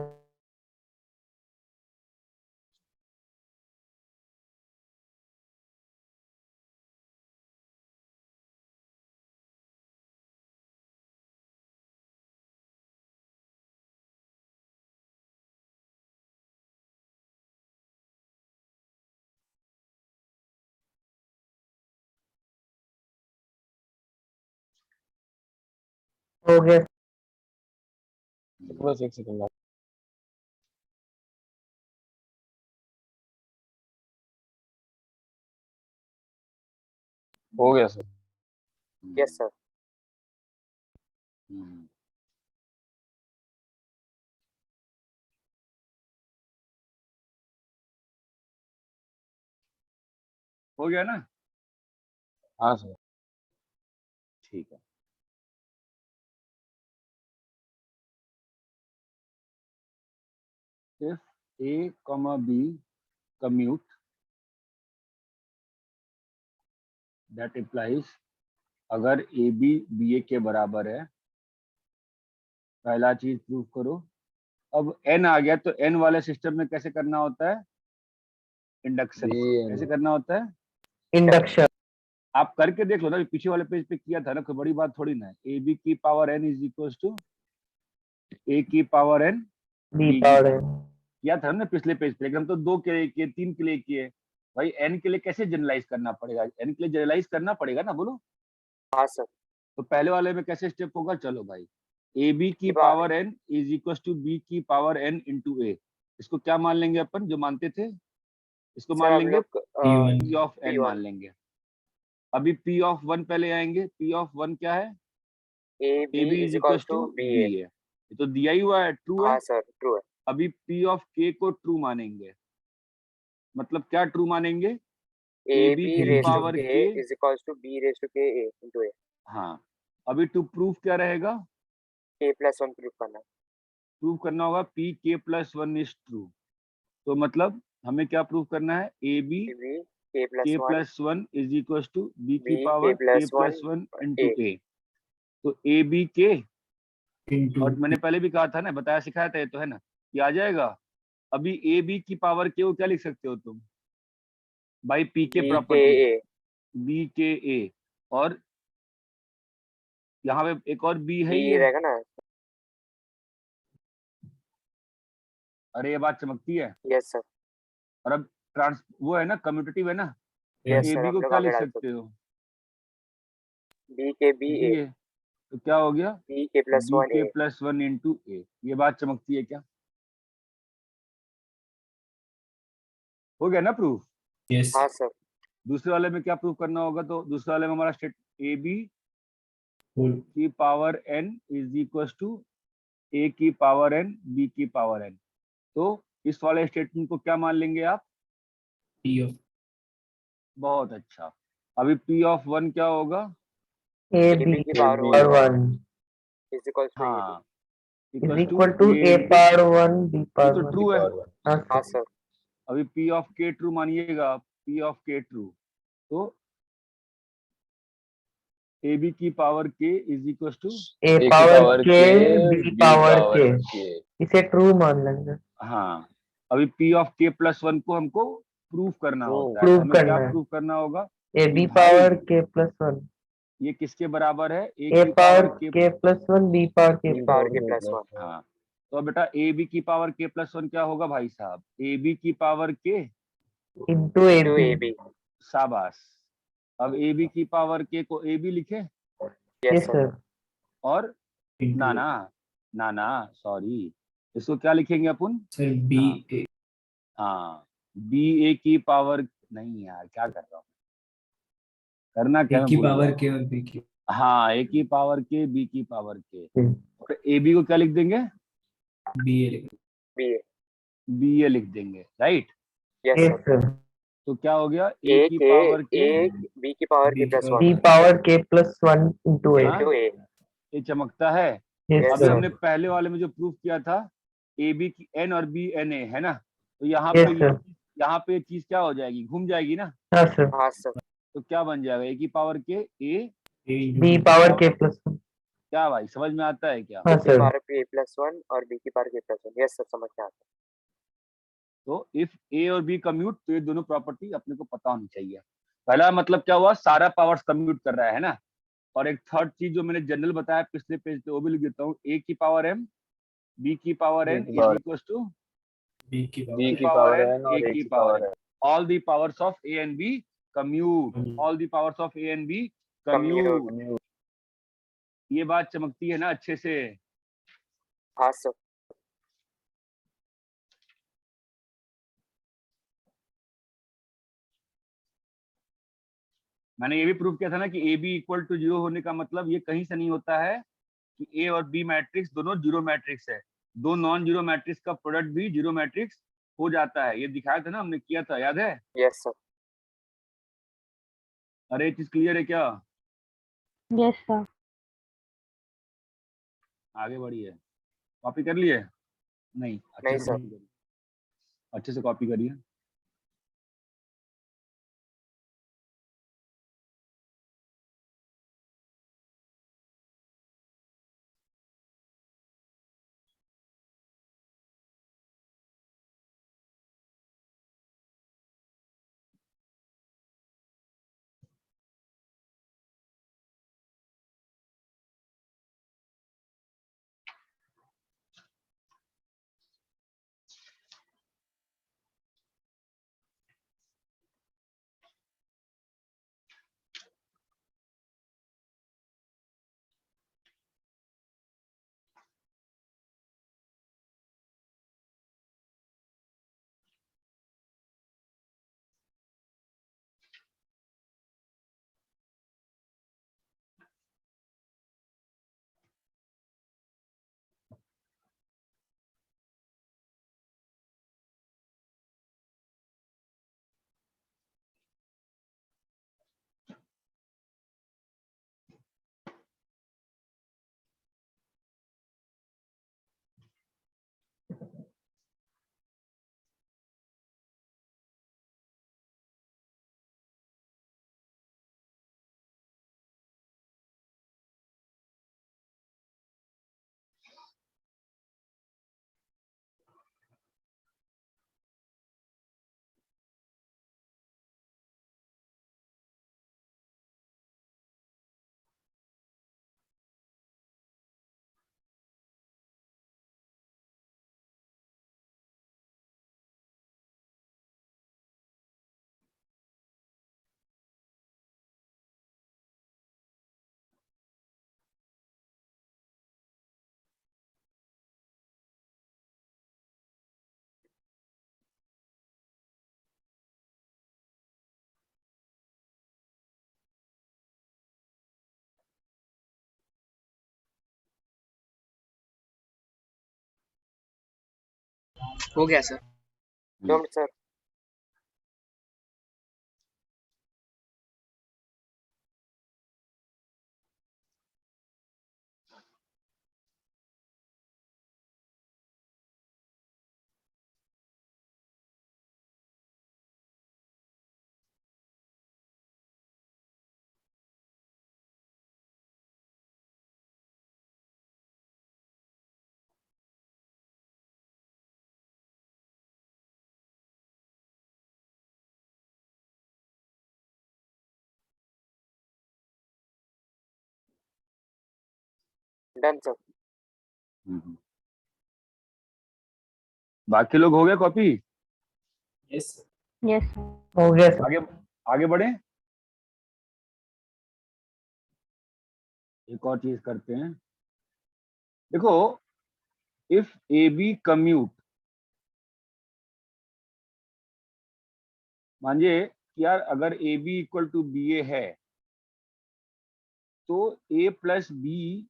H: हो गया
C: बस एक सेकंड। हो गया सर।
B: यस सर
A: हो गया ना?
C: हाँ सर।
A: ठीक है। if a comma b commute, that implies अगर ए बी बी ए के बराबर है, पहला चीज प्रूव करो। अब n आ गया, तो n वाले सिस्टम में कैसे करना होता है? इंडक्शन। कैसे करना होता है?
H: induction
A: आप करके देख लो ना, पीछे वाले पेज पे किया था ना, कोई बड़ी बात थोड़ी ना है। ए बी की power n is equal to A की power n
H: B power N
A: किया था ना पिछले पेज पे, लेकिन हम तो 2 के लिए किए, 3 के लिए किए। भाई n के लिए कैसे जनरलाइज करना पड़ेगा? n के लिए जनरलाइज करना पड़ेगा ना, बोलो।
B: हाँ सर
A: तो पहले वाले में कैसे स्टेप होगा? चलो भाई, ए बी की
B: बात
A: power n is equal to B की पावर n इंटू ए। इसको क्या मान लेंगे अपन जो मानते थे? इसको
B: सर
A: मान
B: हम
A: लेंगे
B: लोग
A: P ऑफ n
B: P1
A: मान लेंगे। अभी P ऑफ 1 पहले आएंगे। P ऑफ 1 क्या है?
B: A B
A: AB
B: is
A: is
B: equal
A: equal
B: to
A: to
B: B
A: B
B: A.
A: है, ये तो दिया ही हुआ है, ट्रू है।
B: हाँ सर ट्रू है।
A: अभी P ऑफ K को ट्रू मानेंगे, मतलब क्या ट्रू मानेंगे?
B: ए
A: AB
B: बी
A: की
B: रेज टू
A: पावर
B: के
A: K।
B: Is equal to B raise to K A into A.
A: हाँ, अभी टू प्रूफ क्या रहेगा?
B: के प्लस वन प्रूफ करना।
A: प्रूफ करना होगा PK प्लस 1 इज ट्रू। तो मतलब हमें क्या प्रूफ करना है? AB
B: A B K plus
A: K
B: one
A: plus 1 is equal to B की
B: बी
A: पावर
B: के
A: K
B: plus
A: plus
B: one
A: 1
B: A
A: into A। तो AB K,
D: Into
A: और मैंने पहले भी कहा था ना, बताया सिखाया था, ये तो है ना, ये आ जाएगा। अभी AB की पावर K को क्या लिख सकते हो तुम? बाई P के
B: बी के
A: प्रॉपर्टी,
B: ए
A: B के A। और यहाँ पे एक और B है
B: बी
A: ये।
B: रहेगा ना।
A: अरे ये बात चमकती है।
B: Yes sir.
A: और अब ट्रांस वो है ना, कम्यूटेटिव है ना, तो
B: यस सर
A: AB
B: हम
A: को
B: लोग
A: क्या
B: आगे
A: लिख
B: डाल
A: सकते
B: सकते
A: हो?
B: बी के बी ए
A: B है, तो क्या हो गया?
B: B K plus
A: B
B: one
A: के
B: ए।
A: Plus 1 into A। ये बात चमकती है क्या? हो गया ना प्रूफ?
D: yes.
B: हाँ सर।
A: दूसरे वाले में क्या प्रूफ करना होगा? तो दूसरे वाले में हमारा स्टेट AB
D: Whole.
A: की power n is equal to A की पावर n B की पावर n। तो इस वाले स्टेटमेंट को क्या मान लेंगे आप?
D: P of
A: बहुत अच्छा। अभी P ऑफ 1 क्या होगा?
H: ए
B: ए
H: बी
B: बी की power
H: power
B: one
H: one
B: is equal to A B.
A: हाँ,
H: is
A: equal to
H: equal to
A: A
H: A
A: into,
H: power one B
A: ये
H: पावर
A: तो
H: वन।
A: ट्रू है।
H: हाँ
B: हाँ
H: सर।
B: सर।
A: अभी P ऑफ K ट्रू मानिएगा, P of K true, तो AB की power K is equal to,
H: A
C: A की
H: पावर
C: पावर
H: के
C: K,
H: B
C: B
H: power K,
C: power K।
H: इसे ट्रू मान लेंगे।
A: हाँ, अभी P ऑफ K प्लस 1 को हमको प्रूफ करना होता है। तो
H: प्रूव
A: हमें क्या
H: करना है।
A: प्रूफ करना होगा?
H: ए
A: कि
H: बी
A: भाई
H: पावर के प्लस वन,
A: ये किसके बराबर है? A
H: ए
A: की
H: पावर
A: पावर K।
H: के प्लस वन बी पावर के
B: बी
H: प्लस
B: पावर
H: वन।
B: के प्लस वन
A: हाँ, तो बेटा AB की पावर K प्लस 1 क्या होगा भाई साहब? AB की power K।
H: Into A
B: into
H: B.
B: A B.
A: शाबाश। अब AB की पावर K को AB लिखे,
B: यस
H: यस
B: सर।
H: सर।
A: और
D: into
A: नाना नाना सॉरी, इसको क्या लिखेंगे अपन?
D: sir B A
A: हाँ, BA की पावर, नहीं यार क्या कर रहा हूँ, करना क्या,
D: A
A: मैं
D: की
A: भूल
D: पावर
A: गया।
D: K और B की
A: हाँ, A की पावर K B की पावर K,
H: हम्म।
A: और AB को क्या लिख देंगे?
D: B A लिखो।
B: B A.
A: BA लिख देंगे, right.
B: Yes
H: yes
B: sir.
H: Sir.
A: तो क्या हो गया? A
B: ए
A: की
B: K
A: power K।
B: A B की पावर के
D: B की
B: plus
D: power
B: one
H: B power K plus one into A.
A: हाँ,
B: इंटू ए।
A: ये चमकता है।
H: यस
B: यस
A: अभी
H: सर।
A: हमने
B: सर।
A: पहले वाले में जो प्रूफ किया था, AB की N और B NA है ना, तो यहाँ
H: यस
A: पे
H: सर।
A: यहाँ पे चीज क्या हो जाएगी? घूम जाएगी ना।
H: हाँ सर।
B: हाँ सर।
A: तो क्या बन जाएगा? A की power K A।
D: A into
H: B
D: B
H: power K plus one.
A: क्या भाई समझ में आता है क्या?
H: हाँ
B: ए की
H: sir.
B: Power K plus one और बी की power K plus one. Yes sir समझ में आता
A: तो इफ A और B कम्यूट, तो ये दोनों प्रॉपर्टी अपने को पता होनी चाहिए। पहला मतलब क्या हुआ? सारा पावर्स कम्यूट कर रहा है ना। और एक थर्ड चीज जो मैंने जनरल बताया पिछले पेज पे, वो भी लिख देता हूँ। A की पावर M B की पावर
C: B
A: N
C: की
A: is
C: power
A: equal to
D: B की
C: B
D: पावर
C: की
A: power
C: पावर
A: n
C: N और
A: A
C: A
A: की
C: की
A: power
C: power
A: n.
C: N।
A: All the powers of A and B commute. All the powers of A and B commute.
B: Commute.
A: ये बात चमकती है ना अच्छे से।
B: है। हाँ सर।
A: मैंने ये भी प्रूव किया था ना कि ए बी इक्वल टू 0 होने का मतलब ये कहीं से नहीं होता है कि ए और बी मैट्रिक्स दोनों जीरो मैट्रिक्स है। दो नॉन जीरो मैट्रिक्स का प्रोडक्ट भी जीरो मैट्रिक्स हो जाता है। ये दिखाया था ना, हमने किया था, याद है?
B: Yes sir.
A: अरे ये चीज क्लियर है क्या?
E: Yes, sir.
A: आगे बढ़िए। कॉपी कर लिए? नहीं, अच्छे
B: नहीं
A: से
B: सर।
A: कॉपी करिए, अच्छे से कॉपी करिए।
F: हो गया sir.
B: Done sir. Done sir.
A: हम्म। बाकी लोग हो गए copy?
D: Yes sir.
E: Yes sir.
H: हो गया सर।
A: आगे आगे बढ़े। एक और चीज करते हैं। देखो, इफ ए बी कम्यूट, मानिए कि यार अगर A B equal to B A है, तो ए प्लस बी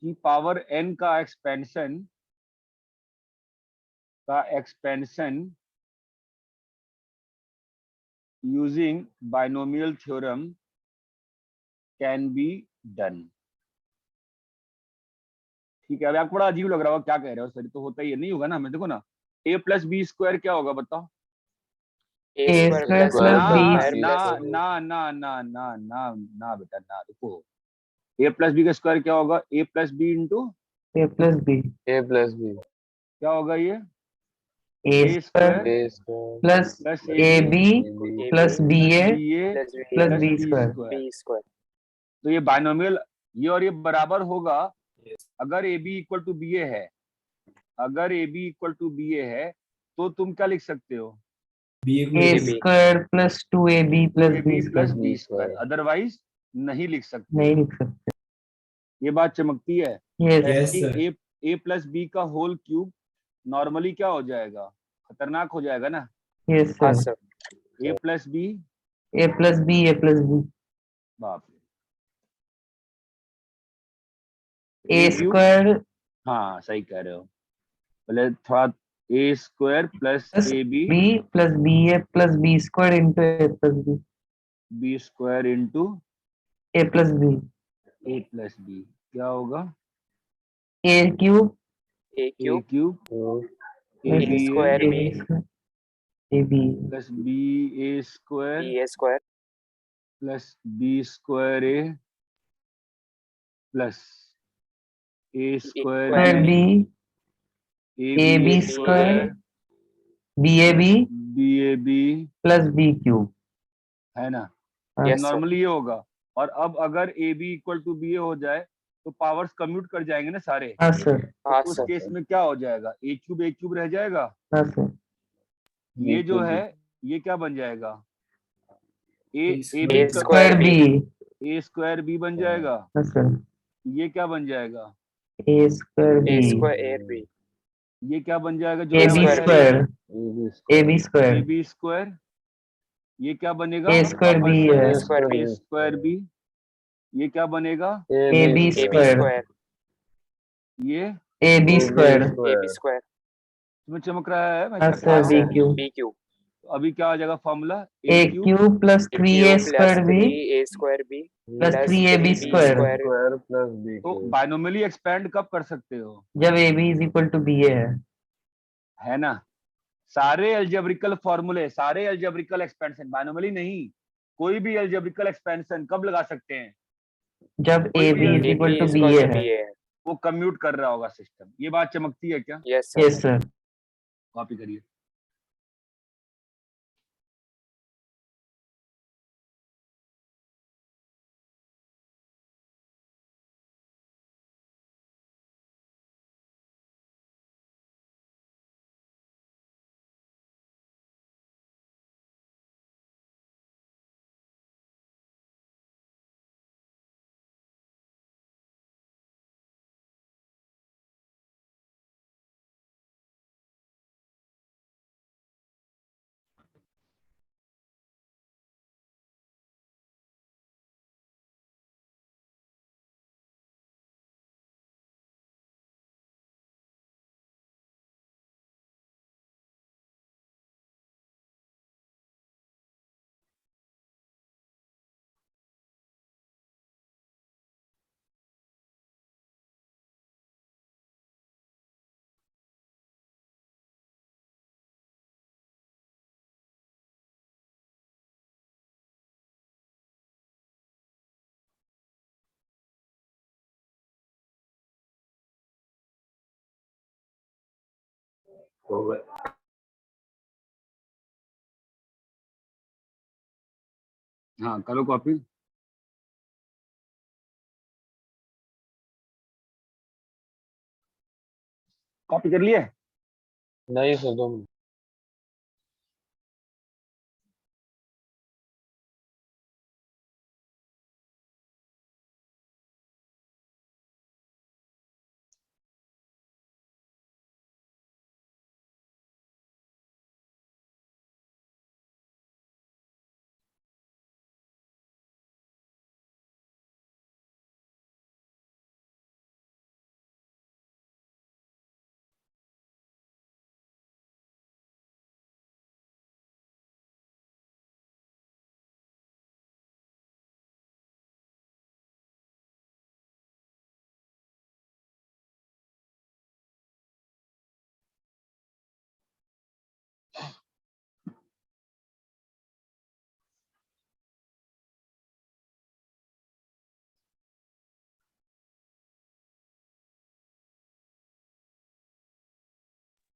A: की पावर एन का expansion using binomial theorem can be done. ठीक है, अभी आपको बड़ा अजीब लग रहा होगा, क्या कह रहे हो सर, तो होता ही है, नहीं होगा ना। हमें देखो ना, ए प्लस बी स्क्वायर क्या होगा बताओ?
B: A
H: A
B: square
H: square
B: plus
H: plus
A: ना
H: B
B: स्क्वायर
A: ना
B: प्लस
A: ना ना ना ना ना ना बेटा ना, देखो, ए प्लस बी का स्क्वायर क्या होगा? A plus B into
H: A plus B
C: A plus B.
A: क्या होगा ये?
H: A
A: A
H: square
A: square
C: A square
H: plus
A: plus A
H: AB
C: AB
H: plus BA
A: B A
B: plus B
H: plus
A: plus
H: B
A: B
H: square।
A: Square.
B: B square.
A: तो ये binomial, ये और ये बराबर होगा
D: यस
A: अगर A B equal to B A है। अगर A B equal to B A है तो तुम क्या लिख सकते हो?
D: B
H: A
D: A
B: B।
H: square plus 2AB plus
A: A
H: B
A: B plus
H: square।
A: B
C: B
A: square,
C: square.
A: Otherwise नहीं लिख सकते
H: नहीं
A: हो।
H: लिख सकते।
A: ये बात चमकती है।
H: Yes
D: यस
A: कि
D: सर।
A: ए प्लस बी का होल क्यूब नॉर्मली क्या हो जाएगा? खतरनाक हो जाएगा ना।
H: yes
B: हाँ
H: sir।
B: Sir.
A: A plus B,
H: A plus B A plus B
A: बाप
H: A
A: रे, ए क्यूब।
H: square
A: हाँ सही कह रहे हो। पहले थोड़ा, A square plus
H: plus
A: A B,
H: B plus BA plus B square into A plus B
A: B square into
H: A plus B
A: A plus B क्या होगा?
H: A cube
B: A
A: A
B: cube
A: cube
C: So,
A: A
B: A
A: B A
B: square
H: A
B: B
H: square AB
A: plus B A square
B: B A square
A: plus B square A plus A square
B: square
H: square
A: B
H: B
A: A
H: A
A: B
H: B
A: square
H: square BAB
A: plus B A B,
H: plus B cube।
A: है ना।
H: हाँ
B: yes sir.
A: Normally ये होगा। और अब अगर A B equal to B A हो जाए तो पावर्स कम्यूट कर जाएंगे ना सारे।
H: हाँ सर।
A: तो
B: हाँ
A: उस
B: सर।
A: केस में क्या हो जाएगा? ए क्यूब रह जाएगा।
H: हाँ सर।
A: ये
C: B
A: जो
C: cube.
A: है ये क्या बन जाएगा? A A
D: A
A: B
B: A
H: A
B: square
H: square
B: B
H: B
A: A square B बन जाएगा।
H: हाँ सर।
A: ये क्या बन जाएगा?
H: A square
B: A
H: B
B: square B
A: ये क्या बन जाएगा जो
B: A
A: है
H: AB
A: हमारे
B: square
A: पहले?
H: square
C: AB
H: AB
C: square.
A: ए
H: square
A: बी स्क्वायर। ये क्या बनेगा
H: A square B
A: वापस से?
H: है
C: A square
A: A
C: B.
A: Square B. ये क्या बनेगा?
H: AB
C: AB
B: A B
C: square.
H: square
B: square
A: ये
H: AB
C: AB
H: square
B: A B
C: square.
B: Square
A: तुम्हें चमक रहा है? मैं
H: हाँ
A: चक
H: सर
B: हाँ
A: रहा
H: B
A: हूँ।
B: सर
H: cube
B: बी क्यूब
A: तो अभी क्या आ जाएगा formula?
H: A
A: A cube
H: cube plus
B: A
H: 3A
B: cube plus
H: square B
B: 3 A square B
H: plus
B: plus
H: 3AB
B: 3 B
H: square
B: square
C: Square plus B
A: तो
C: cube.
A: बाइनोमियली एक्सपेंड कब कर सकते हो?
H: जब AB is equal to BA
A: है ना। सारे algebraical फॉर्मूले, सारे एल्जेब्रिकल एक्सपेंशन, बाइनोमियली नहीं, कोई भी एल्जेब्रिकल एक्सपेंशन कब लगा सकते हैं?
H: जब
A: कोई भी
H: AB is
B: A
H: equal
B: B
H: to
B: is equal
H: BA
B: to
H: है।
B: बी ए है।
A: वो कम्यूट कर रहा होगा सिस्टम। ये बात चमकती है क्या?
B: Yes sir.
H: Yes sir।
A: Copy करिए।
G: हो गया।
A: हाँ करो कॉपी। कॉपी कर लिए?
C: नहीं सर, 2 मिनट।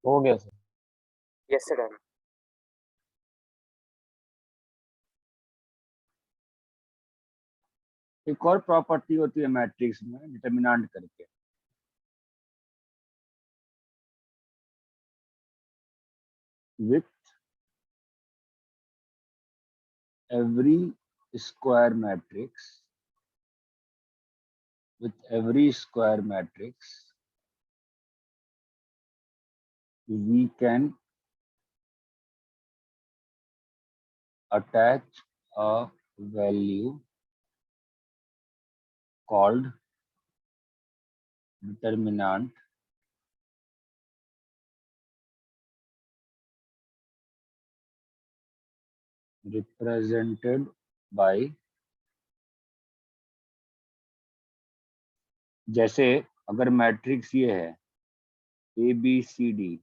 C: हो गया सर।
B: Yes sir done.
A: एक और प्रॉपर्टी होती है मैट्रिक्स में डिटर्मिनेंट करके, with every square matrix, we can attach a value called determinant represented by, जैसे अगर मैट्रिक्स ये है ABCD,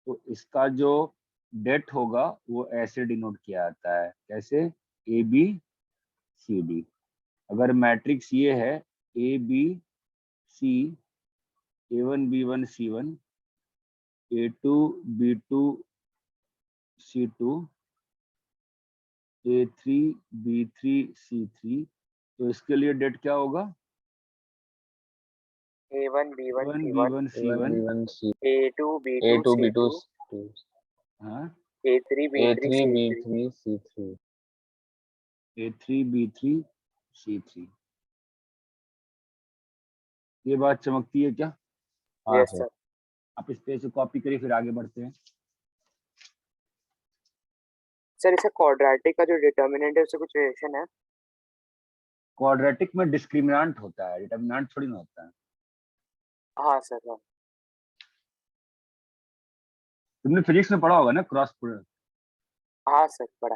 A: तो इसका जो डेट होगा वो ऐसे डिनोट किया जाता है, कैसे? ABCD। अगर मैट्रिक्स ये है ABC, A1 B1 C1, A2 B2 C2, A3 B3 C3, तो इसके लिए डेट क्या होगा?
B: A1 B1
A: A1
B: C1,
A: B1 C1,
C: A1 C,
B: A2 B2
C: A2 B2
B: C2,
A: हाँ,
B: A3 B3
C: A3
B: C3,
C: B3 C3।
A: A3 B3 C3। ये बात चमकती है क्या?
C: हाँ
B: यस
C: सर।
B: सर।
A: आप इस पेज से कॉपी करिए, फिर आगे बढ़ते हैं।
B: सर इसका क्वाड्रेटिक का जो डिटर्मिनेंट है उससे कुछ रिलेशन है?
A: क्वाड्रेटिक में डिस्क्रिमिनेंट होता है, डिटर्मिनेंट थोड़ी ना होता है।
B: हाँ सर हाँ।
A: तुमने फिजिक्स में पढ़ा होगा ना क्रॉस प्रोडक्ट?
B: हाँ सर पढ़ा।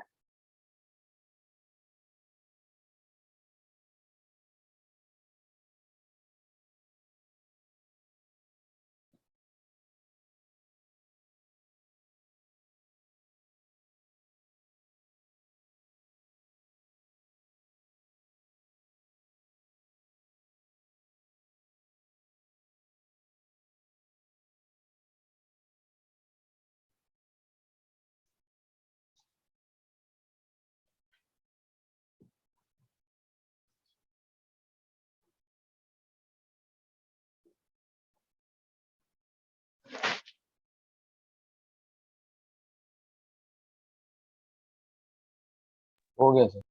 C: हो गया सर।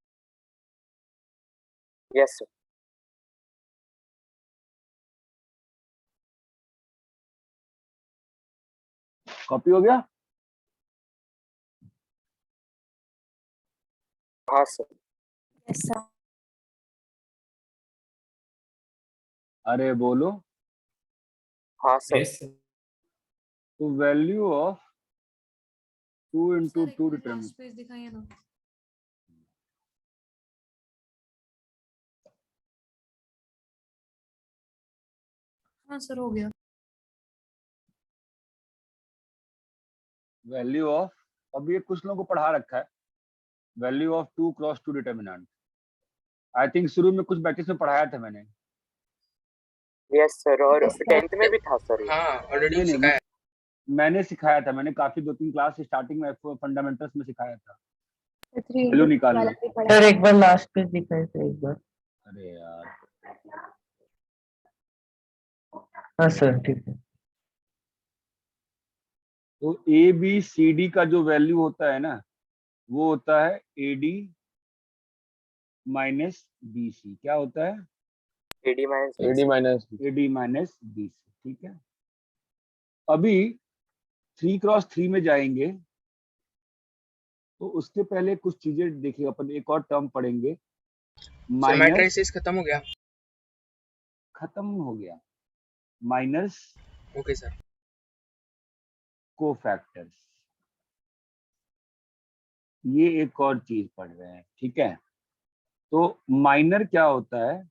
B: Yes sir.
A: कॉपी हो गया?
B: हाँ सर।
E: Yes sir.
A: अरे बोलो।
B: हाँ सर।
D: Yes sir.
A: तो value of 2 into 2 determinant,
E: last page दिखाइए ना। हाँ सर हो गया।
A: वैल्यू ऑफ, अब ये कुछ लोगों को पढ़ा रखा है, value of 2 cross 2 determinant. I think शुरू में कुछ बैचेस में पढ़ाया था मैंने।
B: यस सर और
H: Yes, sir.
B: 10th में भी था सर ये।
F: हाँ ऑलरेडी
A: नहीं नहीं,
F: सिखाया।
A: मैंने सिखाया था, मैंने काफी 2-3 क्लास स्टार्टिंग में फंडामेंटल्स में सिखाया था।
E: थ्री
A: वैल्यू निकाल
E: वाला
A: लो।
E: भी पढ़ा
H: सर एक बार लास्ट पेज दिखाए थे एक बार।
A: अरे यार,
H: हाँ सर ठीक है।
A: तो ए बी सी डी का जो वैल्यू होता है ना, वो होता है A D minus B C. क्या होता है?
B: AD minus
C: AD minus
A: A D minus B C. ठीक है, अभी 3x3 में जाएंगे तो उसके पहले कुछ चीजें देखिए, अपन एक और टर्म पढ़ेंगे।
F: सर
A: माइनस
F: मैट्रिसेस खत्म हो गया।
A: खत्म हो गया, माइनस
F: ओके सर।
A: कोफैक्टर्स, ये एक और चीज पढ़ रहे हैं। ठीक है, तो माइनर क्या होता है?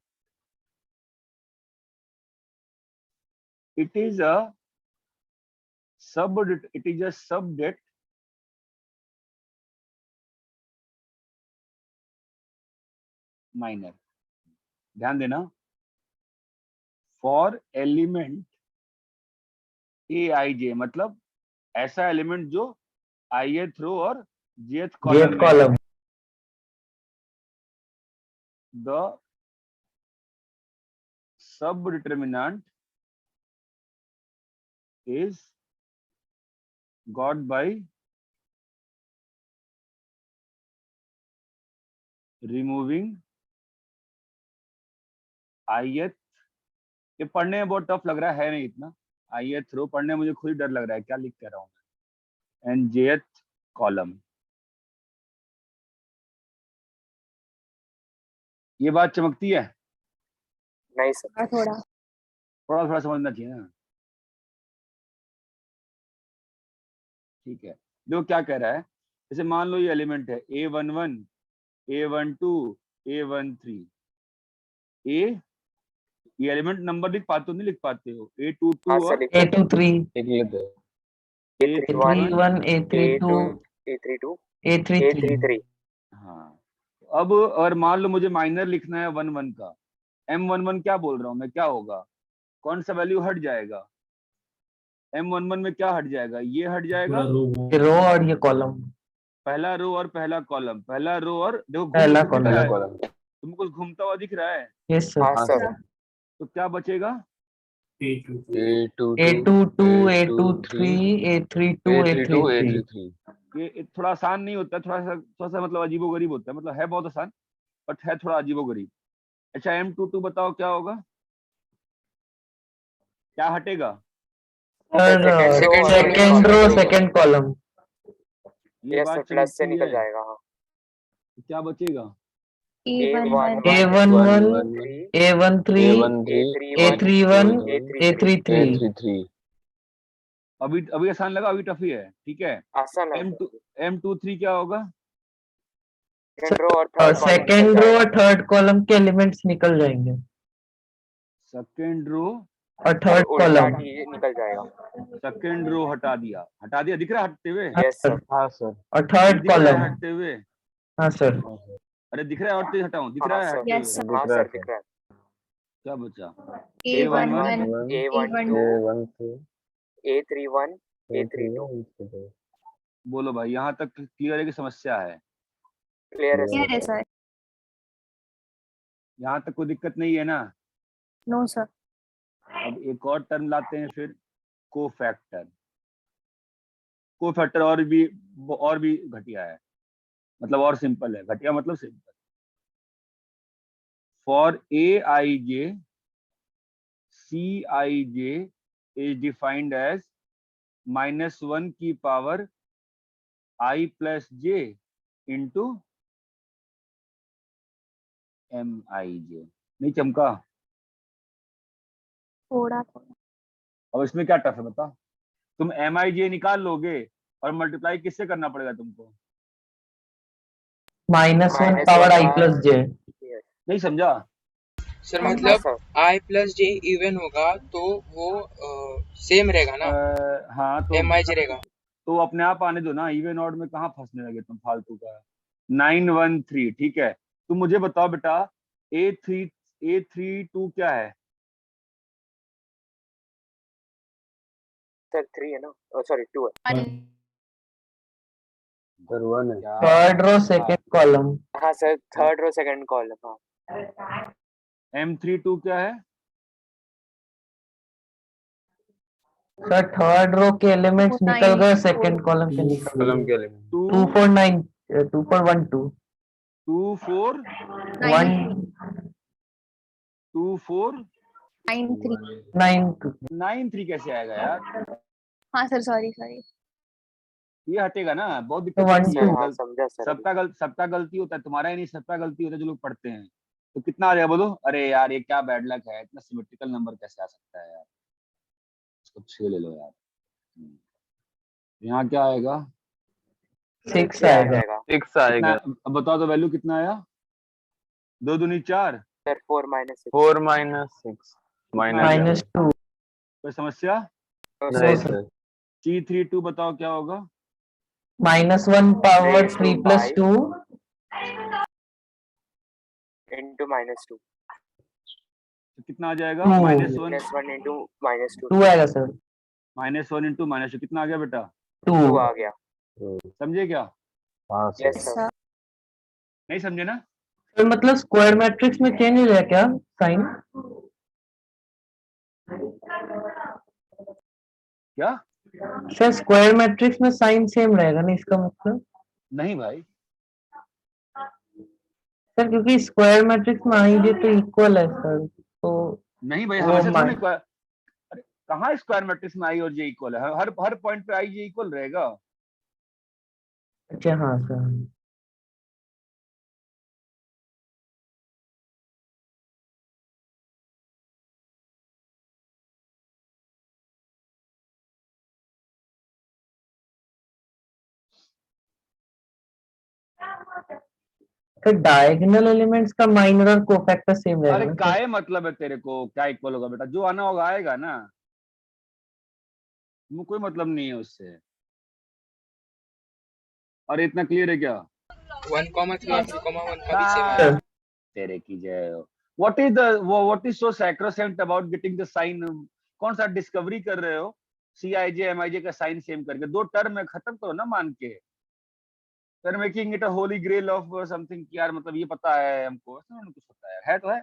A: It is a subdet minor. ध्यान देना, फॉर एलिमेंट ए आई जे, मतलब ऐसा एलिमेंट जो ith रो और jth कॉलम में है।
H: Column
A: the sub determinant is got by removing ith। ये पढ़ने में बहुत टफ लग रहा है नहीं इतना। ith रो पढ़ने में मुझे खुद ही डर लग रहा है, क्या लिख कर रहा हूँ मैं। And jth column. ये बात चमकती है?
B: नहीं सर।
E: थोड़ा
A: थोड़ा थोड़ा समझना चाहिए ना। ठीक है, देखो क्या कह रहा है। जैसे मान लो ये एलिमेंट है A11, A12, A13। ये एलिमेंट नंबर लिख पाते हो नहीं लिख पाते हो? A22
B: हाँ
A: और
B: सर,
H: A23
C: एक लेते हैं।
H: A31 A32
B: A32
H: A33
B: A33।
A: हाँ, अब अगर मान लो मुझे माइनर लिखना है 11 का, M11 क्या बोल रहा हूँ मैं, क्या होगा? कौन सा वैल्यू हट जाएगा? M11 में क्या हट जाएगा? ये हट जाएगा,
H: ये रो और ये कॉलम।
A: पहला रो और पहला कॉलम, पहला रो और देखो
H: पहला
A: घूम दिख रहा
C: पहला
A: है,
C: कॉलम।
A: तुमको घूमता हुआ दिख रहा है।
H: Yes sir.
B: हाँ
C: हाँ
B: सर।
C: सर।
A: तो क्या बचेगा?
D: A22
C: A22
H: A23 A32
C: A32
H: A33
C: A33।
A: ये थोड़ा आसान नहीं होता, थोड़ा सा मतलब अजीबोगरीब होता है, मतलब है बहुत आसान बट है थोड़ा अजीबोगरीब। अच्छा M22 बताओ क्या होगा, क्या हटेगा?
H: सर
B: Second row और
H: second row
B: column।
H: Second column.
A: ये
B: यस
A: बात
B: सर, प्लस से
A: चमकती
B: निकल
A: है।
B: जाएगा। हाँ।
A: तो क्या बचेगा?
B: A11
H: A11 A13
B: A31
H: A31 A33
C: A33।
A: अभी अभी आसान लगा, अभी टफ ही है। ठीक है,
B: आसान है।
A: M23 क्या होगा?
B: सेकंड रो और थर्ड कॉलम निकल
H: सेकेंड रो
B: जाएगा।
H: और थर्ड कॉलम के एलिमेंट्स निकल जाएंगे
A: सेकेंड रो
H: और थर्ड
B: उल्टा
H: कॉलम।
B: D निकल जाएगा।
A: सेकेंड रो हटा दिया, हटा दिया, दिख रहा है हटते हुए?
B: Yes sir.
C: हाँ सर।
H: और
A: ये
H: थर्ड
A: दिख रहा है
H: कॉलम।
A: हटते हुए?
H: हाँ सर।
C: हाँ सर।
A: अरे दिख रहा है और तेज हटाऊं? दिख
B: हाँ
A: रहा है
B: सर।
A: हटते
E: यस
A: हुए?
E: सर।
B: हाँ
C: दिख रहा
B: सर, दिख रहा है।
A: क्या बचा?
E: A11
B: A12
C: A12
B: A31 A32।
C: A32।
A: बोलो भाई, यहाँ तक क्लियर है कि समस्या है?
B: क्लियर है
E: क्लियर
B: सर।
E: है सर।
A: यहाँ तक कोई दिक्कत नहीं है ना?
E: No sir.
A: अब एक और टर्म लाते हैं फिर, कोफैक्टर। कोफैक्टर और भी घटिया है, मतलब और सिंपल है। घटिया मतलब simple. For Aij Cij is defined as -1 की power I plus j into Mij। नहीं चमका?
E: थोड़ा
A: अब इसमें क्या टफ है बता? तुम Mij निकाल लोगे और मल्टीप्लाई किससे करना पड़ेगा तुमको?
H: -1 पावर I plus j।
A: नहीं समझा?
F: सर
E: हाँ,
F: मतलब
B: sir.
F: I plus J even होगा तो वो सेम रहेगा ना,
A: हाँ तो
F: MIJ रहेगा।
A: तो अपने आप आने दो ना, इवन ऑड में कहाँ फंसने लगे तुम फालतू का। 913 ठीक है। तुम मुझे बताओ बेटा, A32 क्या है?
B: सर 3 है ना, सॉरी 2 है।
E: One.
C: सर 1 है।
A: क्या
H: थर्ड रो सेकंड कॉलम।
B: हाँ sir, third row second column. हाँ
A: M32 क्या है?
H: सर थर्ड रो के एलिमेंट्स
E: 2,
H: निकल
E: 9,
H: गए,
E: 4.
H: सेकंड कॉलम के निकल
C: कॉलम
H: गए।
C: के एलिमेंट
H: 249 2.12
A: 2 4
E: 9,
A: 2 4
E: 9, 3.
H: 9
A: 9 3 कैसे आएगा यार?
E: हाँ सर, सॉरी.
A: ये हटेगा ना, बहुत
H: तो
A: दिक्कत
H: 1
A: होती
B: सर,
A: है।
B: हाँ समझा सर अभी।
A: सबका गलती होता है, तुम्हारा ही नहीं, सबका गलती होता है जो लोग पढ़ते हैं। तो कितना आ जाएगा बोलो? अरे यार ये क्या बैड लक है, इतना सिमेट्रिकल नंबर कैसे आ सकता है यार? इसको 6 ले लो यार। यहाँ क्या आएगा?
H: 6
B: ये आ
H: आएगा।
B: जाएगा
C: 6
A: कितना?
C: आएगा।
A: अब बताओ तो वैल्यू कितना आया? 2 दूनी 4।
B: सर, 4 - 6।
C: 4 - 6
H: -2
A: कोई समस्या?
C: नहीं
H: सर।
C: सर।
A: C32 बताओ क्या होगा?
H: -1 पावर
B: 3
H: 3
B: into
H: प्लस
B: 5
H: 2
B: into -2।
A: तो कितना आ जाएगा?
H: 2
A: -1
B: -1 into -2।
H: 2 आएगा सर।
A: -1 इंटू -2 कितना आ गया बेटा?
H: 2
B: 2 आ गया।
A: समझे क्या?
C: हाँ
B: यस
C: सर।
B: सर।
A: नहीं समझे ना?
H: सर मतलब स्क्वायर मैट्रिक्स में चेंज हो जाए क्या साइन?
A: क्या?
H: सर स्क्वायर मैट्रिक्स में साइन सेम रहेगा ना, इसका मतलब?
A: नहीं भाई,
H: सर क्योंकि स्क्वायर मैट्रिक्स में आई जे तो इक्वल है सर, तो
A: नहीं भाई,
H: वो
A: हमेशा थोड़ी। अरे कहाँ स्क्वायर मैट्रिक्स में आई और जे इक्वल है? हर हर पॉइंट पे आई जे इक्वल रहेगा।
H: अच्छा हाँ सर। सर डायगोनल एलिमेंट्स का माइनर और कोफैक्टर सेम रहेगा
A: अरे
H: ना सर?
A: काय मतलब है तेरे को क्या इक्वल होगा बेटा? जो आना होगा आएगा ना, कोई मतलब नहीं है उससे। अरे इतना क्लियर है क्या?
F: 1,3 और 2,1 का भी सेम
A: हाँ,
F: आएगा।
A: तेरे की जय हो। What is so sacrosanct about getting the sign? कौन सा डिस्कवरी कर रहे हो? CIJ MIJ का साइन सेम करके 2 टर्म में खत्म करो ना मान के। फिर making it a holy grail of something यार, मतलब ये पता है हमको, ऐसा नहीं कुछ पता है तो है।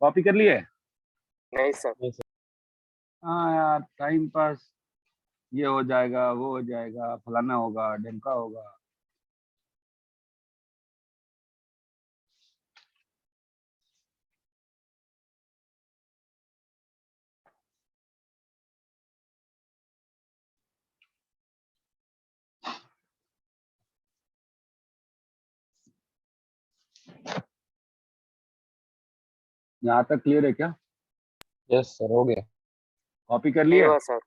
A: कॉपी कर लिए?
B: नहीं सर।
A: हाँ यार, टाइम पास। ये हो जाएगा, वो हो जाएगा, फलाना होगा, ढमका होगा। यहाँ तक क्लियर है क्या?
C: यस सर, हो गया।
A: कॉपी कर
B: नहीं
A: लिए?
B: हुआ सर।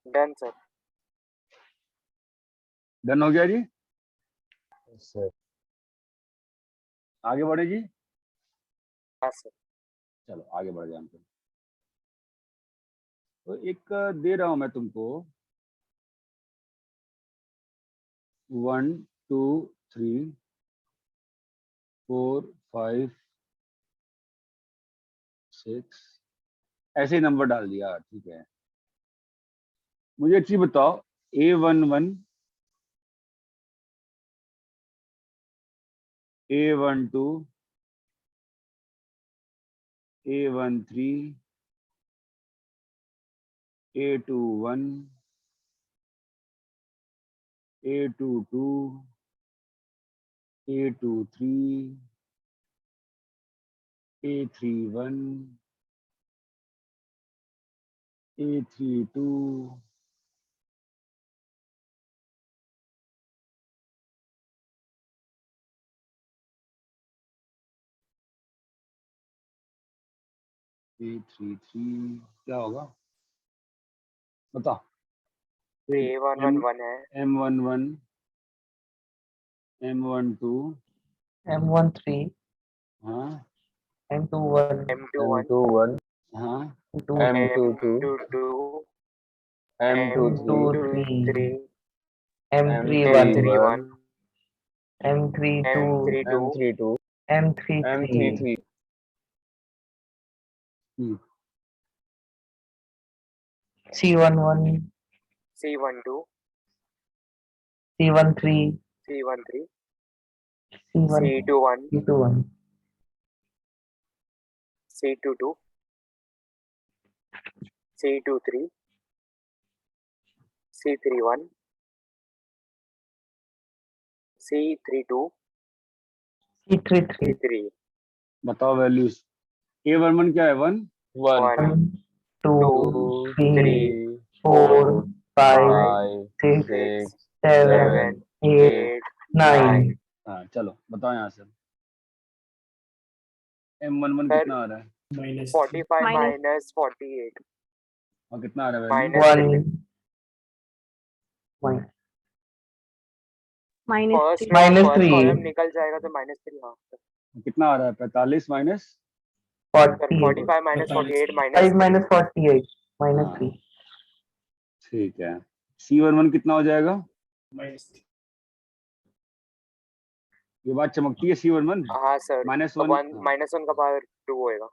B: Done sir.
A: डन हो गया जी।
C: Yes sir.
A: आगे बढ़े जी।
B: हाँ सर।
A: चलो आगे बढ़ जाए हम तो एक दे रहा हूं मैं तुमको 1 2 3 4 5 6 ऐसे ही नंबर डाल दिया, ठीक है। मुझे एक चीज बताओ, A11 A12 A13 A21 A22 A23 A31 A32 A33 क्या होगा बता।
B: A111 है,
A: M11 M12
H: M13
A: हाँ
H: M21
B: M21,
C: M21
A: हाँ
C: M22
B: M22,
C: M23
H: M23
B: M31,
H: M31
C: M31
H: M32
B: M32,
H: M33
C: M33
H: C11
B: C12,
H: C13
B: C13,
H: C1
B: C21,
H: C21
B: C22, C23, C31, C32,
H: C33
B: C3,
A: बताओ values. A11 क्या है 1
C: 1
H: 1 2
C: 2
H: 3
C: 3
H: 4
C: 4
H: 5
C: 5
H: 6
C: 6
H: 7
B: 7,
H: 8
B: 8,
H: 9
B: 9.
A: हाँ चलो बताओ यहाँ से। M11
B: Sir,
A: कितना आ रहा है
D: minus
B: 45
E: Minus-
B: minus 48,
A: और कितना आ रहा है value
B: minus 3.
H: 1
B: First
H: Minus
B: first
H: 3
B: column निकल जाएगा तो -3, हाँ sir.
A: कितना आ रहा है 45 minus
B: Sir,
H: 40
B: 45 minus 48
H: 5
B: minus 3.
H: minus 48 minus
A: हाँ
H: 3
A: ठीक है। C11 कितना हो जाएगा
D: minus 3.
A: ये बात चमकती है C11
B: हाँ sir,
A: -1
B: -1 का पावर 2 होएगा.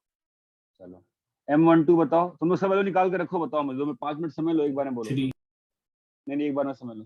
A: चलो M12 बताओ। तुम लोग सब वैल्यू निकाल के रखो बताओ मुझे। मैं 5 मिनट समय लो एक बार में बोलो।
D: 3.
A: नहीं एक बार में समझ लो।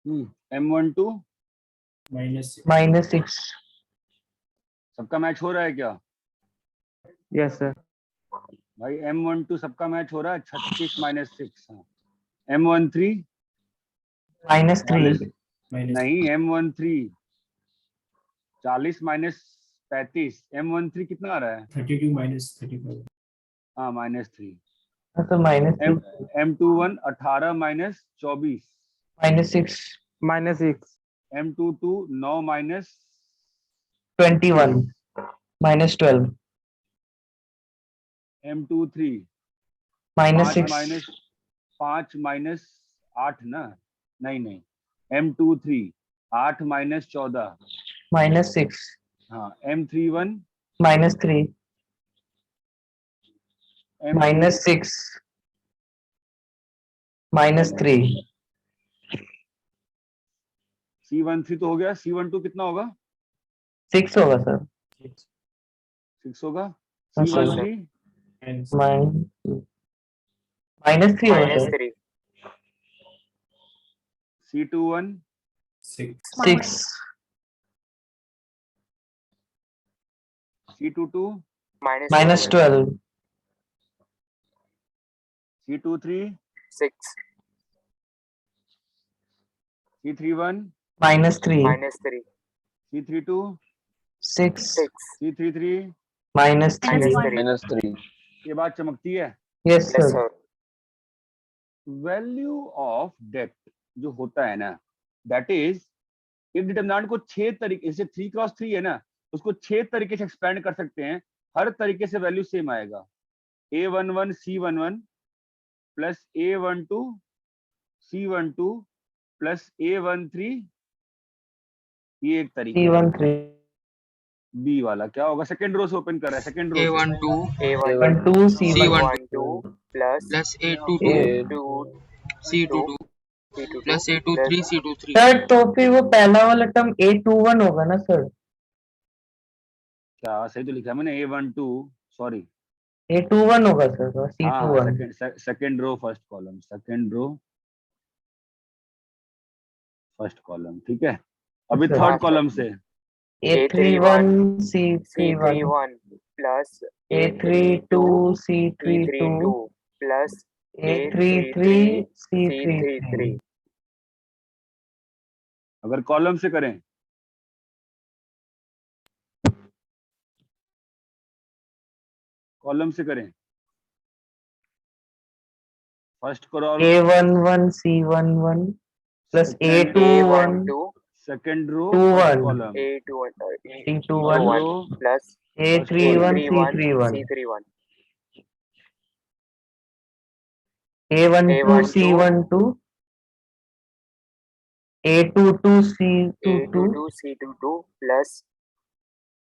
A: M12
D: minus 6.
H: minus 6
A: सबका मैच हो रहा है क्या
H: yes sir
A: भाई? M12 सबका मैच हो रहा है 36 - 6। M13
H: minus 3
D: minus
A: नहीं M13 40 - 35। M13 कितना आ रहा है
D: 32 minus 35.
A: हाँ -3।
H: so minus 3
A: M21 18 - 24।
H: minus 6 minus 6
A: M22 9 -
H: 21 minus 12
A: M23
H: minus
A: 5
H: 6
A: - 8 ना नहीं M23 8 - 14।
H: minus 6
A: हाँ M31
H: minus 3 minus 6 minus 3
A: C13 तो हो गया। C12 कितना होगा
H: 6 होगा सर
A: 6 होगा।
H: हाँ, सर।
A: C13
D: minus
H: minus 3 होगा
B: minus
H: sir
B: 3,
A: C21
D: 6.
H: 6
A: C22,
H: minus 12,
A: C23,
B: 6,
A: C31,
H: minus 3,
B: minus 3,
A: C32,
H: 6,
B: 6,
A: C33।
H: minus
B: minus
H: 3.
B: 3.
C: -3.
A: ये बात चमकती है।
H: Yes,
B: Yes,
H: sir.
B: sir.
A: Value of depth जो होता है ना, दैट इज एक डिटरमिनेंट को 6 तरीके से, 3x3 है ना, उसको 6 तरीके से एक्सपेंड कर सकते हैं, हर तरीके से वैल्यू सेम आएगा। A11 C11 plus A12 C12 plus A13, ये एक तरीका है।
H: C13,
A: बी वाला क्या होगा? सेकंड रो से ओपन कर रहा है, सेकंड रो से।
F: A12
H: A12, C12,
B: C12 plus
F: plus A22
B: A2
F: C22
B: C22
F: plus A23 C23
H: sir तो फिर वो पहला वाला टर्म A21 होगा ना सर?
A: क्या सही तो लिखा है मैंने? A12 सॉरी,
H: A21 होगा सर,
A: हाँ
H: C21.
A: Second row first column, second row first column, ठीक है। अभी
H: अच्छा।
A: थर्ड कॉलम से
H: A31, C31,
B: C31 plus
H: A32, C32,
B: C32 plus
H: A33, C33.
B: C33.
A: अगर कॉलम से करें, कॉलम से करें, first column
H: A11, C11 plus A21,
B: A12
A: second row
H: 21,
A: first column,
B: A21
H: C21,
A: third row
B: plus
H: A31,
B: A31
H: C31,
B: C31
H: A12,
B: A12
H: C12, A22, C22,
B: A22 C22 plus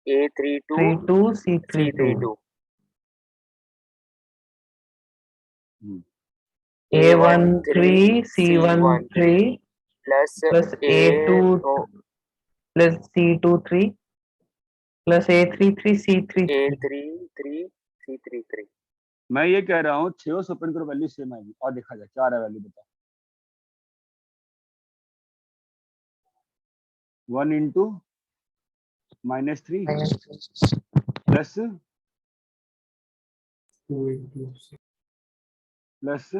B: A32
H: 32, C32,
B: C32
H: A13, C13
B: plus
H: plus A2 plus C23 plus A33, C33.
B: A33 C33.
A: मैं ये कह रहा हूँ 6 से open करो, value same आएगी। और देखा जाए क्या रहा वैल्यू, बताओ। 1 into -3 plus
D: 2 into 6.
A: Plus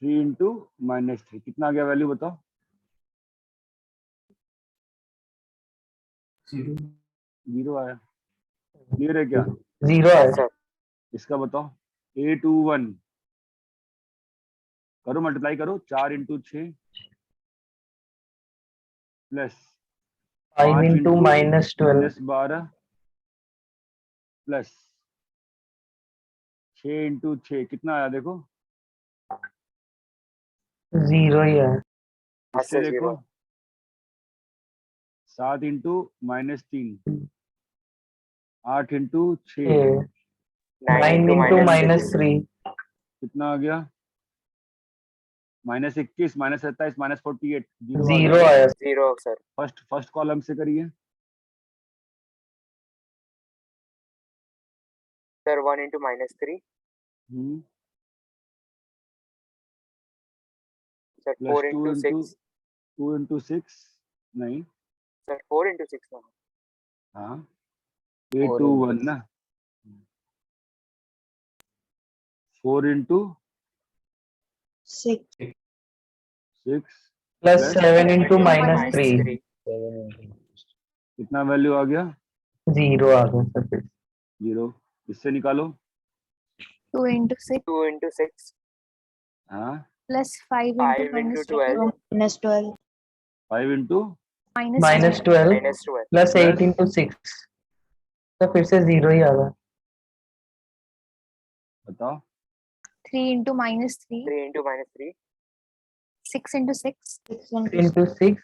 A: 3 into -3, कितना आ गया वैल्यू बताओ?
D: 0.
A: 0 आया। क्लियर है क्या?
H: 0
B: Yes,
H: है.
B: sir.
A: इसका बताओ। A21 करो, मल्टीप्लाई करो, 4 into 6 plus
H: 5 into -12.
A: -12 plus 6 into 6, कितना आया देखो?
H: 0 ही है.
B: हाँ,
A: इससे
B: sir,
A: देखो
B: 0.
A: 7 इंटू -3, 8 इंटू 6,
H: 9 into -3.
A: कितना आ गया? -21, -27, -48,
H: 0 आया.
B: 0, sir.
A: फर्स्ट कॉलम से करिए।
B: Sir, 1 into -3. Sir,
A: plus
B: 4
A: 2
B: into
A: into
B: 6.
A: 2 into 6 नहीं,
B: Sir, 4 into 6 now.
A: हाँ A21 ना, 4 into
E: 6.
A: 6
H: Plus
A: Plus
H: 7 into
B: minus
H: -3.
B: 3.
A: कितना वैल्यू आ गया?
H: 0 आ गया सर फिर.
A: 0। इससे निकालो।
E: 2 into 6
B: 2 into 6.
A: हाँ
E: plus 5
B: 5
E: into
B: into
E: minus
B: 12.
E: minus 12
A: 5 into
H: minus 12
B: Minus 12.
H: plus 8 into 6. तो फिर से 0 ही आ गया.
A: बताओ।
E: 3 into minus 3
B: 3 into -3.
E: 6 into 6
H: 3 into 6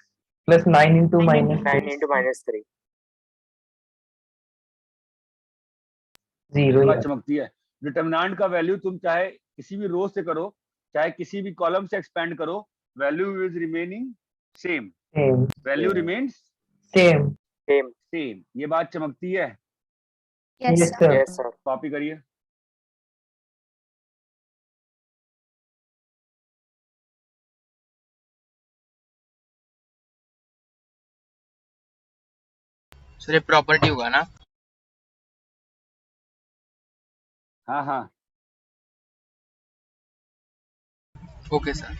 H: plus 9 into minus
B: 9 into -3.
H: 0 ही
A: बात
H: है.
A: चमकती है। डिटरमिनेंट का वैल्यू तुम चाहे किसी भी रो से करो, चाहे किसी भी कॉलम से एक्सपेंड करो, value is remaining same.
H: Same.
A: Value remains
H: Same.
B: Same.
A: Same. ये बात चमकती है।
E: yes
H: Yes
E: sir.
H: sir.
B: Yes, sir.
A: Copy करिए।
F: सर ये प्रॉपर्टी होगा ना?
A: हाँ हाँ
F: ओके सर।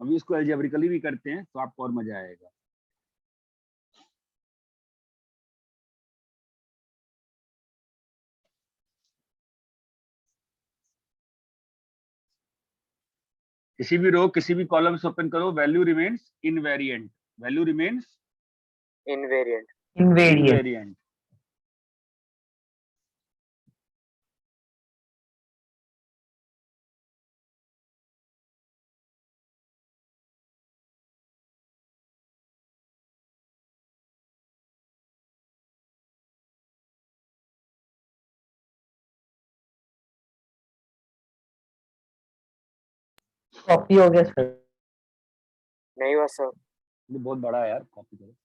A: अभी इसको अलजेब्रिकली भी करते हैं तो आपको और मजा आएगा। किसी भी रो किसी भी कॉलम से ओपन करो, value remains invariant, value remains
B: invariant.
H: Invariant.
A: Invariant.
H: Copy हो गया सर।
B: नहीं हुआ सर।
A: ये बहुत बड़ा है यार, कॉपी करो।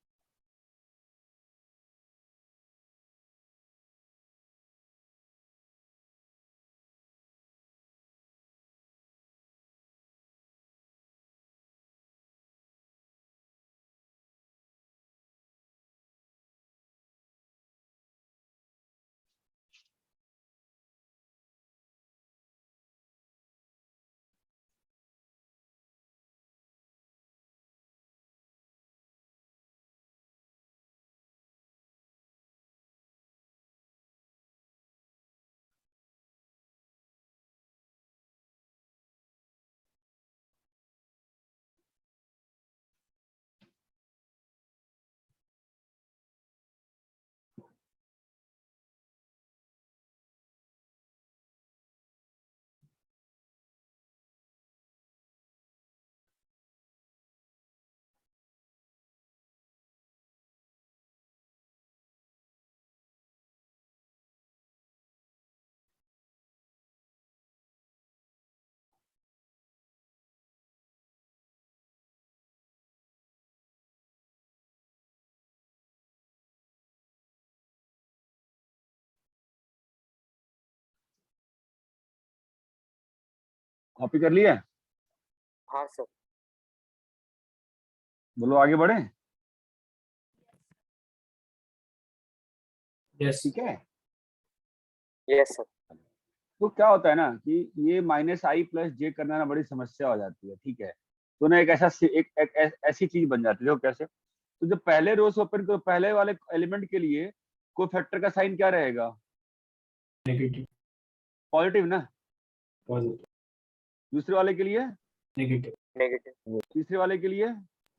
A: कॉपी कर लिया?
B: हाँ सर।
A: बोलो आगे बढ़े।
D: Yes.
A: ठीक है।
B: Yes sir.
A: तो क्या होता है ना कि ये -i + j करना ना बड़ी समस्या हो जाती है। ठीक है, तो ना एक ऐसा ऐसी चीज बन जाती है। देखो कैसे, तो जब पहले रो से ओपन करो, पहले वाले एलिमेंट के लिए कोफैक्टर का साइन क्या रहेगा?
D: Negative.
A: पॉजिटिव ना।
D: Positive.
A: दूसरे वाले के लिए,
D: Negative.
B: नेगेटिव।
A: तीसरे वाले के लिए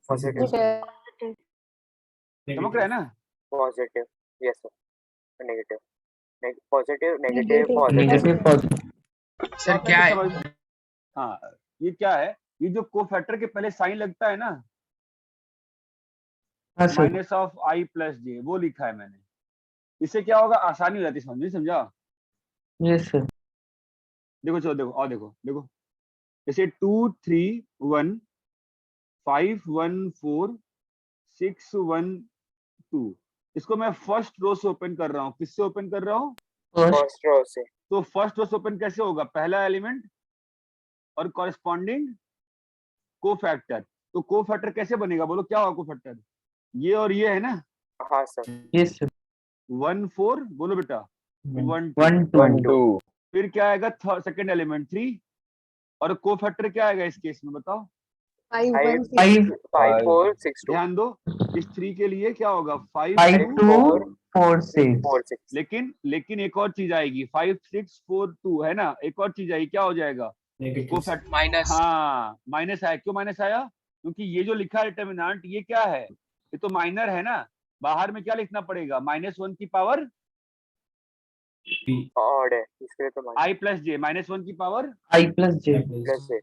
B: पॉजिटिव।
A: चमक रहा है ना।
B: Positive. Yes sir. Negative. Positive negative
H: negative
B: positive.
H: Positive.
F: Sir क्या है?
A: हाँ, ये क्या है, ये जो कोफैक्टर के पहले साइन लगता है ना,
H: हाँ सर।
A: -i + j, वो लिखा है मैंने। इससे क्या होगा, आसानी हो जाती है समझ, समझा?
H: Yes sir.
A: देखो चलो, देखो और देखो देखो, जैसे 2 3 1 5 1 4 6 1 2, इसको मैं फर्स्ट रो से ओपन कर रहा हूँ। किससे ओपन कर रहा हूँ?
H: फर्स्ट।
B: फर्स्ट रो से।
A: तो फर्स्ट रो से ओपन कैसे होगा? पहला एलिमेंट और कॉरेस्पॉन्डिंग कोफैक्टर। तो कोफैक्टर कैसे बनेगा, बोलो क्या होगा कोफैक्टर? ये और ये है ना।
B: हाँ सर।
H: Yes sir.
A: 1 4, बोलो बेटा 1 2।
H: 1
C: 1
H: 2।
C: 2
A: फिर क्या आएगा? सेकंड एलिमेंट 3, और कोफैक्टर क्या आएगा इस केस में, बताओ?
B: 5
H: 5
B: 5 4 6 2।
A: ध्यान दो, इस 3 के लिए क्या होगा? 5
H: 5
A: 2
H: 2 4 6।
B: 4 6।
A: लेकिन एक और चीज आएगी, 5 6 4 2 है ना, एक और चीज आएगी, क्या हो जाएगा?
D: Negative.
A: Cofactor
F: minus.
A: हाँ, माइनस आया। क्यों माइनस आया? क्योंकि ये जो लिखा है डिटर्मिनेंट, ये क्या है? ये तो माइनर है ना। बाहर में क्या लिखना पड़ेगा? -1 की पावर
D: P.
B: ऑड है इसके लिए तो
A: i + j, -1 की पावर
H: I + j।
B: प्लस है।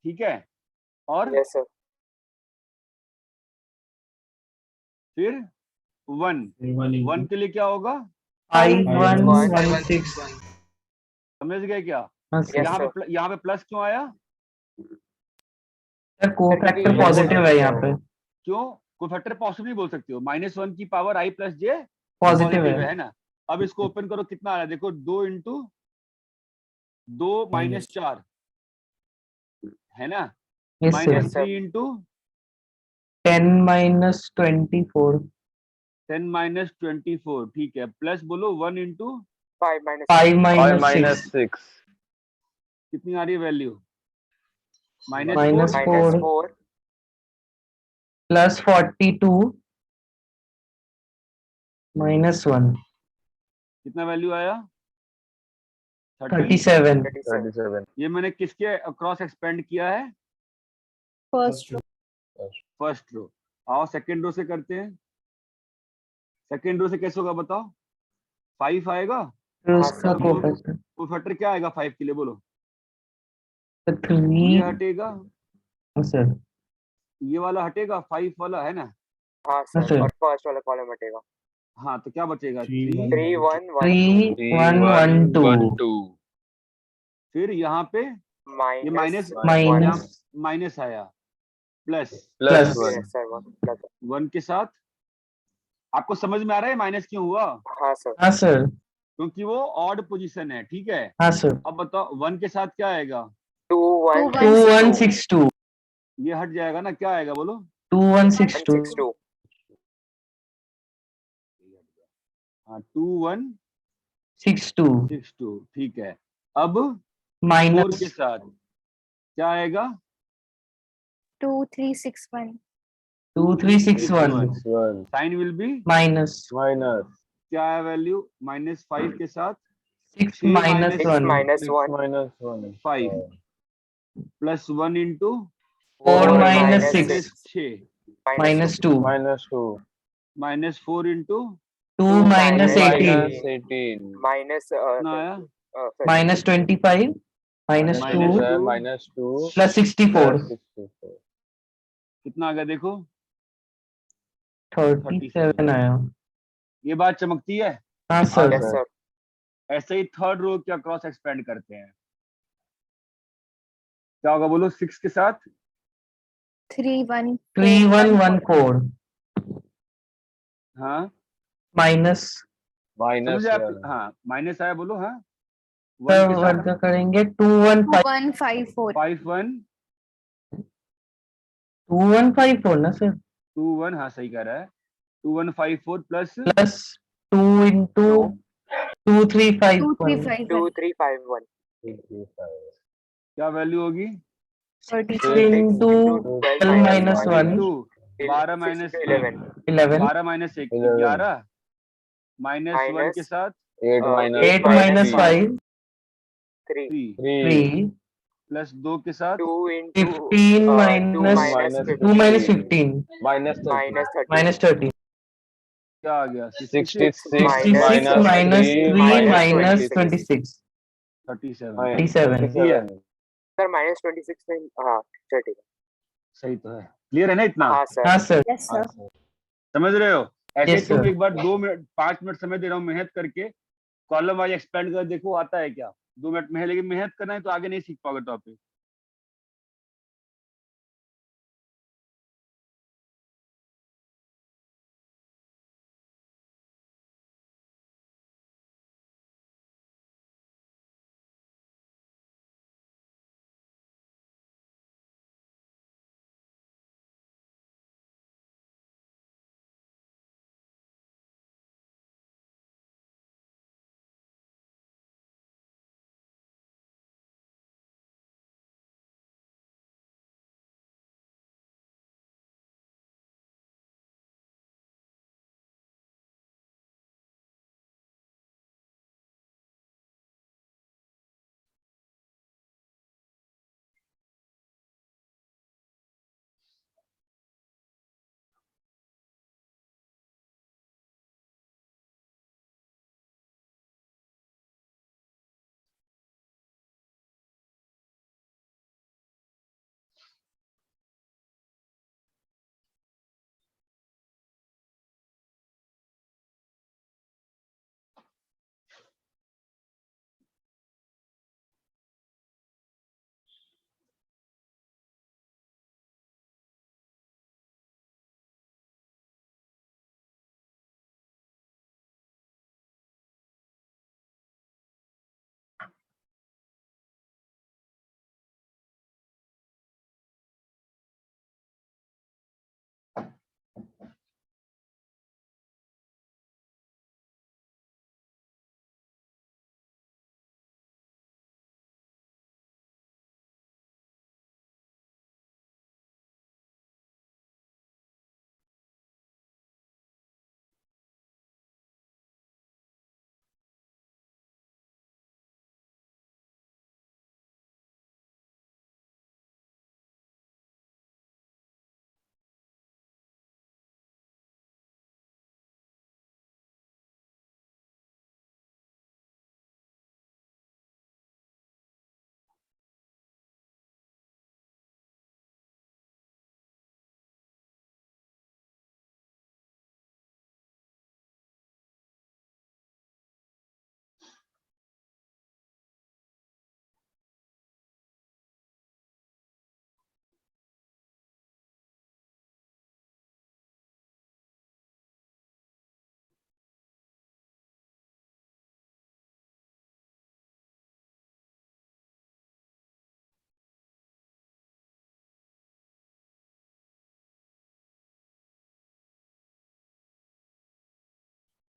A: ठीक है। और
B: यस सर।
A: फिर 1
D: 1
A: 1 के लिए क्या होगा?
H: I
B: I
H: 1
B: 1
H: 1 6।
A: समझ गए क्या?
H: हाँ सर।
B: Yes,
A: यहाँ
B: sir.
A: पे यहाँ पे प्लस क्यों आया?
H: सर कोफैक्टर
B: Three
H: पॉजिटिव है यहाँ पे,
A: क्यों? कोई फैक्टर पॉजिटिव नहीं बोल सकते हो, -1 की power i plus J
H: positive
A: positive
H: है।
A: है ना। अब इसको ओपन करो, कितना आ रहा है देखो, 2 इंटू 2 माइनस 4 है ना,
H: yes sir.
A: -3 into
H: 10 minus 24
A: 10 minus 24, ठीक है, प्लस बोलो 1 इंटू
B: 5 minus
H: 5
C: 5
H: माइनस 6
C: -6
A: कितनी आ रही है वैल्यू? -4
H: माइनस
B: minus
H: 4
B: 4
H: प्लस 42 -1
A: कितना वैल्यू आया? 30।
H: 37।
B: 37.
C: 37
A: ये मैंने किसके अक्रॉस एक्सपेंड किया है?
E: First row.
A: First row. आओ सेकंड रो से करते हैं। सेकंड रो से कैसे होगा बताओ? 5 आएगा,
H: फिर
B: हाँ,
H: उसका
B: सर।
H: कोफैक्टर
A: वो फैक्टर क्या आएगा 5 के लिए बोलो?
H: 3
A: ये हटेगा,
H: सर।
A: ये वाला हटेगा, 5 वाला है ना।
B: हाँ
H: हाँ,
B: सर,
H: सर।
B: और फर्स्ट वाला कॉलम हटेगा।
A: हाँ तो क्या बचेगा?
D: 3
A: 3।
B: 3 1 1
H: 3
B: 2
H: 1 1 2
A: फिर यहाँ पे ये माइनस
H: माइनस
A: माइनस आया, plus
H: plus
C: 1
B: yes sir 1 plus
A: 1 के साथ। आपको समझ में आ रहा है माइनस क्यों हुआ?
B: हाँ सर
H: हाँ सर।
A: क्योंकि वो ऑड पोजीशन है, ठीक है।
H: हाँ सर।
A: अब बताओ 1 के साथ क्या आएगा?
B: 2 1
H: 2162
A: ये हट जाएगा ना, क्या आएगा बोलो?
H: 2162
B: 162
A: हाँ 2162,
H: 62
A: ठीक है। अब 4 के
H: माइनस
A: साथ क्या आएगा?
E: 2361.
H: 2361
A: साइन विल बी
H: माइनस
A: क्या है वैल्यू? -5 के साथ
H: 6
A: 6
H: minus
B: 6
H: 1
B: minus 1
A: 5 plus 1 into
H: 4
B: 4
H: minus
B: minus
H: 6
A: 6
H: minus 2
A: -4 into
H: 2
B: 2
H: minus
B: minus
H: 18
B: minus
A: कितना आया?
B: sorry,
H: माइनस 25 माइनस 2
A: -2
H: प्लस 64
A: कितना आ गया देखो?
H: 37 आया।
A: ये बात चमकती है।
H: हाँ सर।
B: yes sir
A: ऐसे ही थर्ड रो के अक्रॉस एक्सपेंड करते हैं। क्या होगा बोलो? 6 के साथ
H: 3114
A: हाँ
H: माइनस
A: समझे आप? हाँ माइनस आया बोलो। हाँ 1
H: सर
A: के साथ
H: वर्ग करेंगे 215
E: 2154.
A: 5 1
H: 2154 ना सर
A: 2 1, हाँ सही कह रहा है। 2154 प्लस
H: प्लस 2 इंटू 2351
E: 2351.
B: 2351
A: क्या वैल्यू होगी?
H: 6 into 12 minus 1
A: 2 12 minus
B: 11
H: 11
A: 12 minus 1 11 minus 1 के साथ
H: 8 माइनस 5
B: 3
H: 3
A: प्लस 2 के साथ
B: 2 into
H: 15
B: 2
H: minus
B: minus
H: 2 minus 15
B: minus 30
H: minus 30
A: क्या आ गया?
H: 66
B: minus
H: minus 3
B: minus
H: minus
B: 26
H: 26
A: 37
H: 37
B: sir minus 26 में हाँ चल ठीक है
A: सही तो है। क्लियर है ना इतना?
B: हाँ सर
H: हाँ सर
E: Yes, sir.
A: समझ रहे हो? ऐसे
H: Yes,
A: तुम
H: sir.
A: एक बार 2 मिनट 5 मिनट समय दे रहा हूँ, मेहनत करके कॉलम वाइज एक्सपेंड कर देखो आता है क्या। 2 मिनट में है, लेकिन मेहनत करना है तो आगे नहीं सीख पाओगे टॉपिक।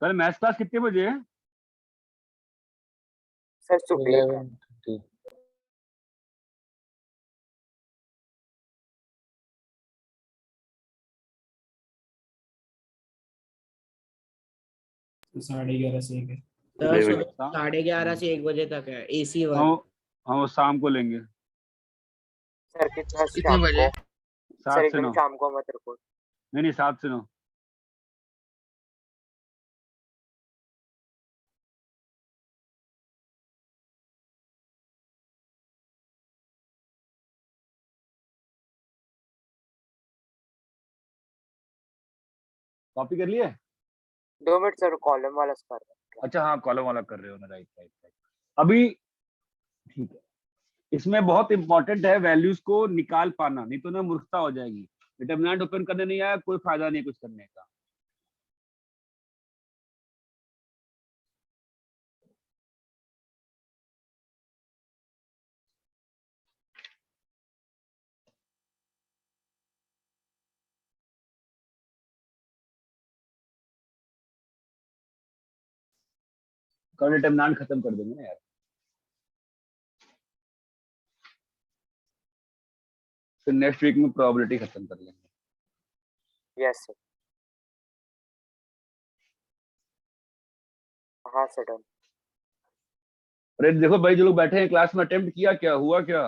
A: कल मैथ्स क्लास कितने बजे है?
B: सर सुबह
C: 11:30.
D: तो 11:30 से 1 है.
I: सर
G: 11.
I: सुबह 11:30 से 1 बजे तक है AC वर्क.
A: हम वो शाम को लेंगे,
B: सर कितना
F: कितने
B: शाम
F: बजे?
B: को? सर
A: 7 से
B: एकदम
A: 9।
B: शाम को मत रखो।
A: नहीं 7 से 9। कॉपी कर लिए?
B: 2 मिनट सर, कॉलम वाला कर रहा हूँ।
A: अच्छा हाँ, कॉलम वाला कर रहे हो ना, राइट राइट राइट। अभी ठीक है, इसमें बहुत इंपॉर्टेंट है वैल्यूज को निकाल पाना, नहीं तो ना मूर्खता हो जाएगी। डिटरमिनेंट ओपन करने नहीं आया, कोई फायदा नहीं कुछ करने का। कल डिटरमिनेंट खत्म कर देंगे ना यार, फिर नेक्स्ट वीक में प्रोबेबिलिटी खत्म कर लेंगे।
B: Yes sir. हाँ सर डन।
A: अरे देखो भाई, जो लोग बैठे हैं क्लास में, अटेम्प्ट किया क्या, हुआ क्या?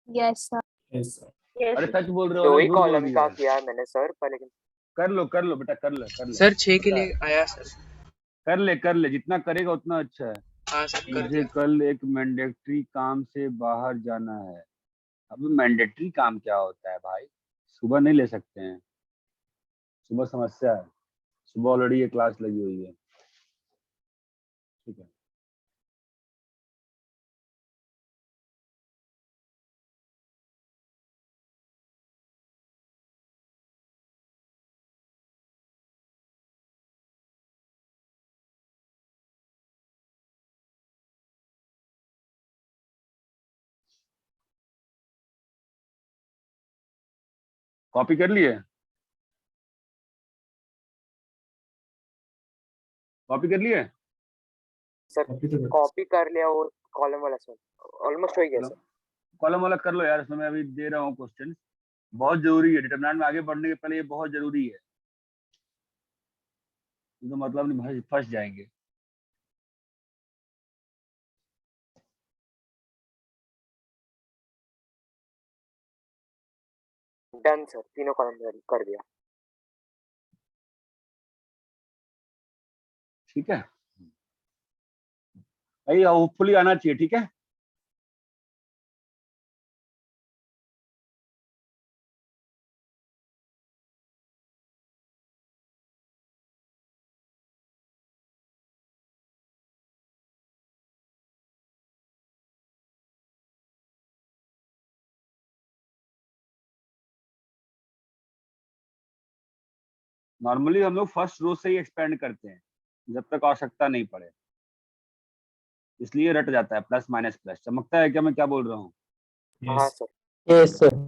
E: Yes, sir.
D: Yes, sir.
A: अरे सच बोल रहे हो
B: 2
A: ना,
B: ही
A: झूठ बोल
B: कॉलम
A: दिया
B: का
A: है?
B: किया है मैंने सर, पर लेकिन
A: कर लो बेटा, कर ले
F: सर 6 के लिए आया सर।
A: कर ले, जितना करेगा उतना अच्छा है।
F: हाँ सर कर
A: मुझे
F: दिया।
A: कल एक मैंडेटरी काम से बाहर जाना है। अब मैंडेटरी काम क्या होता है भाई? सुबह नहीं ले सकते हैं, सुबह समस्या है, सुबह ऑलरेडी ये क्लास लगी हुई है। ठीक है, कॉपी कर लिए? कॉपी कर लिए?
B: सर
D: Copy तो कर.
B: कॉपी कर लिया, और कॉलम वाला सर ऑलमोस्ट हो गया सर।
A: कॉलम वाला कर लो यार, इसमें मैं अभी दे रहा हूँ क्वेश्चन, बहुत जरूरी है। डिटरमिनेंट में आगे बढ़ने के पहले ये बहुत जरूरी है, तो मतलब नहीं फंस जाएंगे।
B: डन सर, तीनों कॉलम कर दिया।
A: ठीक है भाई, होपफुली आना चाहिए। ठीक है, नॉर्मली हम लोग फर्स्ट रो से ही एक्सपेंड करते हैं जब तक आवश्यकता नहीं पड़े, इसलिए रट जाता है प्लस माइनस प्लस। चमकता है क्या मैं क्या बोल रहा हूँ?
B: हाँ
D: Yes.
B: Sir.
H: Yes sir.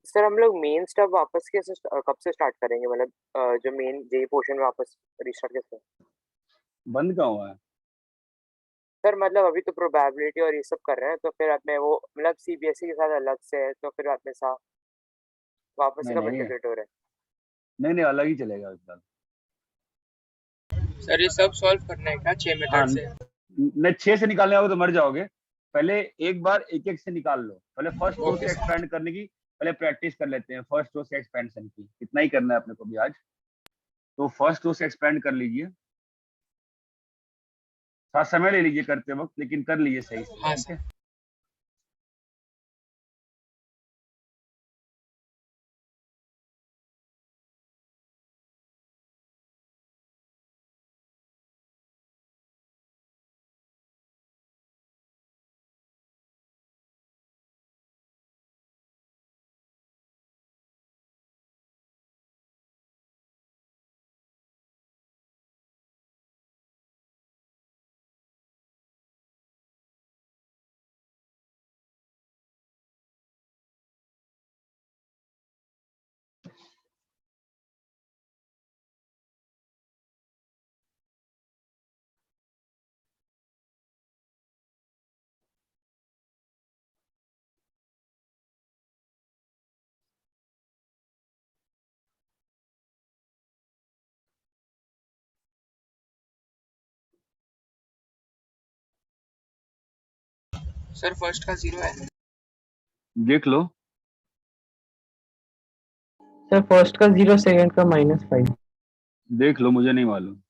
B: Sir हम लोग मेन स्टफ वापस कैसे कब से स्टार्ट करेंगे, मतलब जो मेन जे पोर्शन वापस रिस्टार्ट कैसे?
A: बंद कहाँ हुआ है?
B: सर मतलब अभी तो प्रोबेबिलिटी और ये सब कर रहे हैं, तो फिर बाद में वो मतलब सीबीएसई के साथ अलग से है, तो फिर बाद में सा वापस से
A: नहीं
B: कब
A: नहीं है,
B: इंटीग्रेट हो रहे हैं?
A: नहीं अलग ही चलेगा इस बार।
F: सर ये सब सॉल्व करना है क्या 6
A: हाँ,
F: मेथड से?
A: नहीं 6 से निकालने आओगे तो मर जाओगे। पहले एक बार एक एक से निकाल लो। पहले फर्स्ट रो
F: ओके
A: से
F: सर।
A: एक्सपेंड करने की पहले प्रैक्टिस कर लेते हैं। फर्स्ट रो से एक्सपेंशन की इतना ही करना है अपने को भी आज। तो फर्स्ट रो से एक्सपेंड कर लीजिए। थोड़ा समय ले लीजिए करते वक्त, लेकिन कर लीजिए सही से।
F: हाँ
A: ठीक
F: सर।
A: है।
F: सर फर्स्ट का 0 है।
A: देख लो।
H: सर फर्स्ट का 0, सेकंड का -5।
A: देख लो, मुझे नहीं मालूम।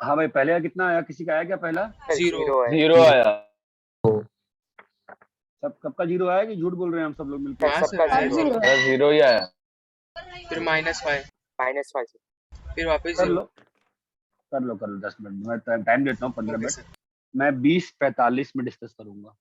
A: हाँ भाई, पहले का कितना आया, किसी का आया क्या पहला?
F: Zero.
B: जीरो है।
C: जीरो आया।
A: सब कब का जीरो आया कि झूठ बोल रहे हैं हम सब लोग मिलकर?
F: हाँ
B: सबका
F: sir,
B: zero.
E: zero.
C: Sir zero ही आया।
F: फिर -5,
B: -5
F: फिर वापस
A: कर
F: 0.
A: लो कर लो कर लो, 10 मिनट मैं टाइम देता हूँ, 15
F: ओके
A: मिनट।
F: सर.
A: मैं 20:45 में डिस्कस करूंगा।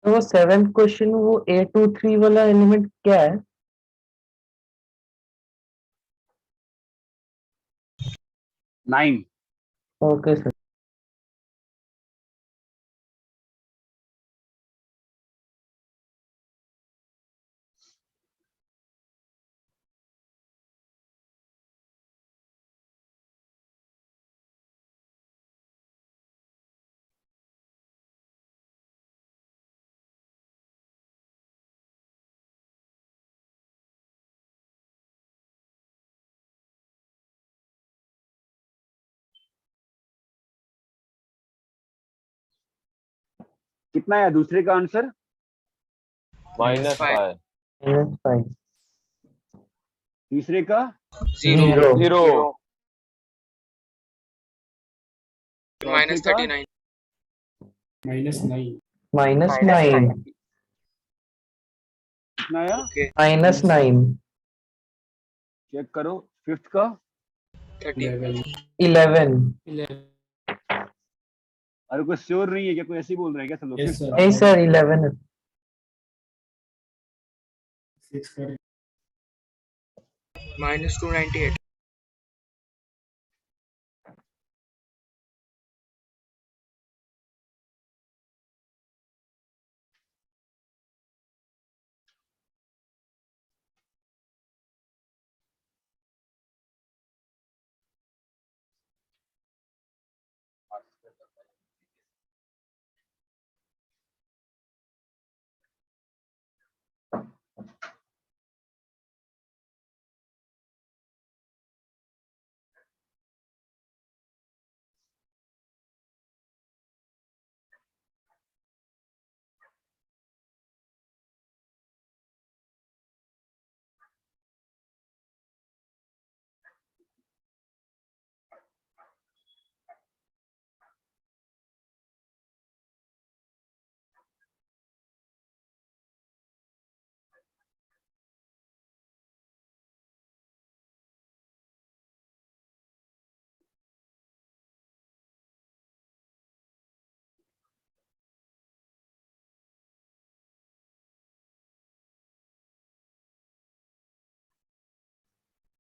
H: तो वो 7th क्वेश्चन, वो 823 वाला एलिमेंट क्या है?
A: 9।
H: Okay sir.
A: कितना है दूसरे का आंसर?
C: -5।
H: -5।
A: तीसरे का?
F: 0.
C: जीरो।
A: चौथे का?
F: -39.
D: -9।
H: -9।
A: कितना आया?
F: ओके.
H: -9।
A: चेक करो। फिफ्थ का?
F: 30.
H: 11।
D: 11।
A: अरे कोई श्योर नहीं है क्या? कोई ऐसे ही बोल रहे हैं क्या सब लोग?
D: Yes sir.
H: नहीं सर, 11 है।
D: 6 करें।
F: -298.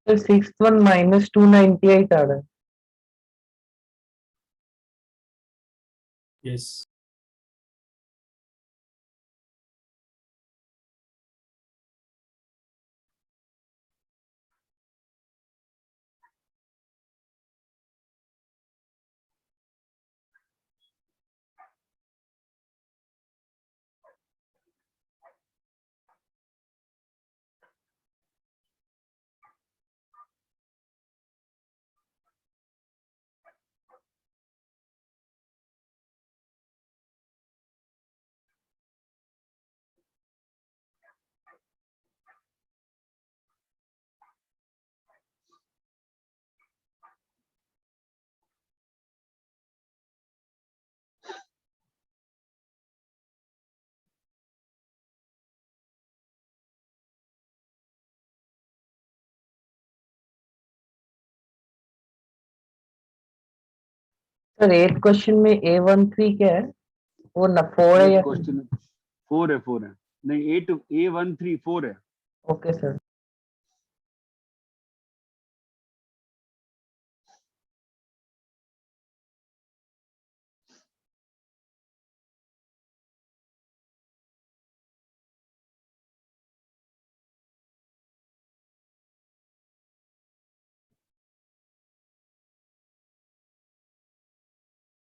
H: सर सिक्स वन -298 आ रहा है।
D: यस
H: सर 8 क्वेश्चन में A13 क्या है? वो न 4 है
A: एट
H: या?
A: क्वेश्चन 4 है नहीं 8 A13 4 है।
H: Okay sir.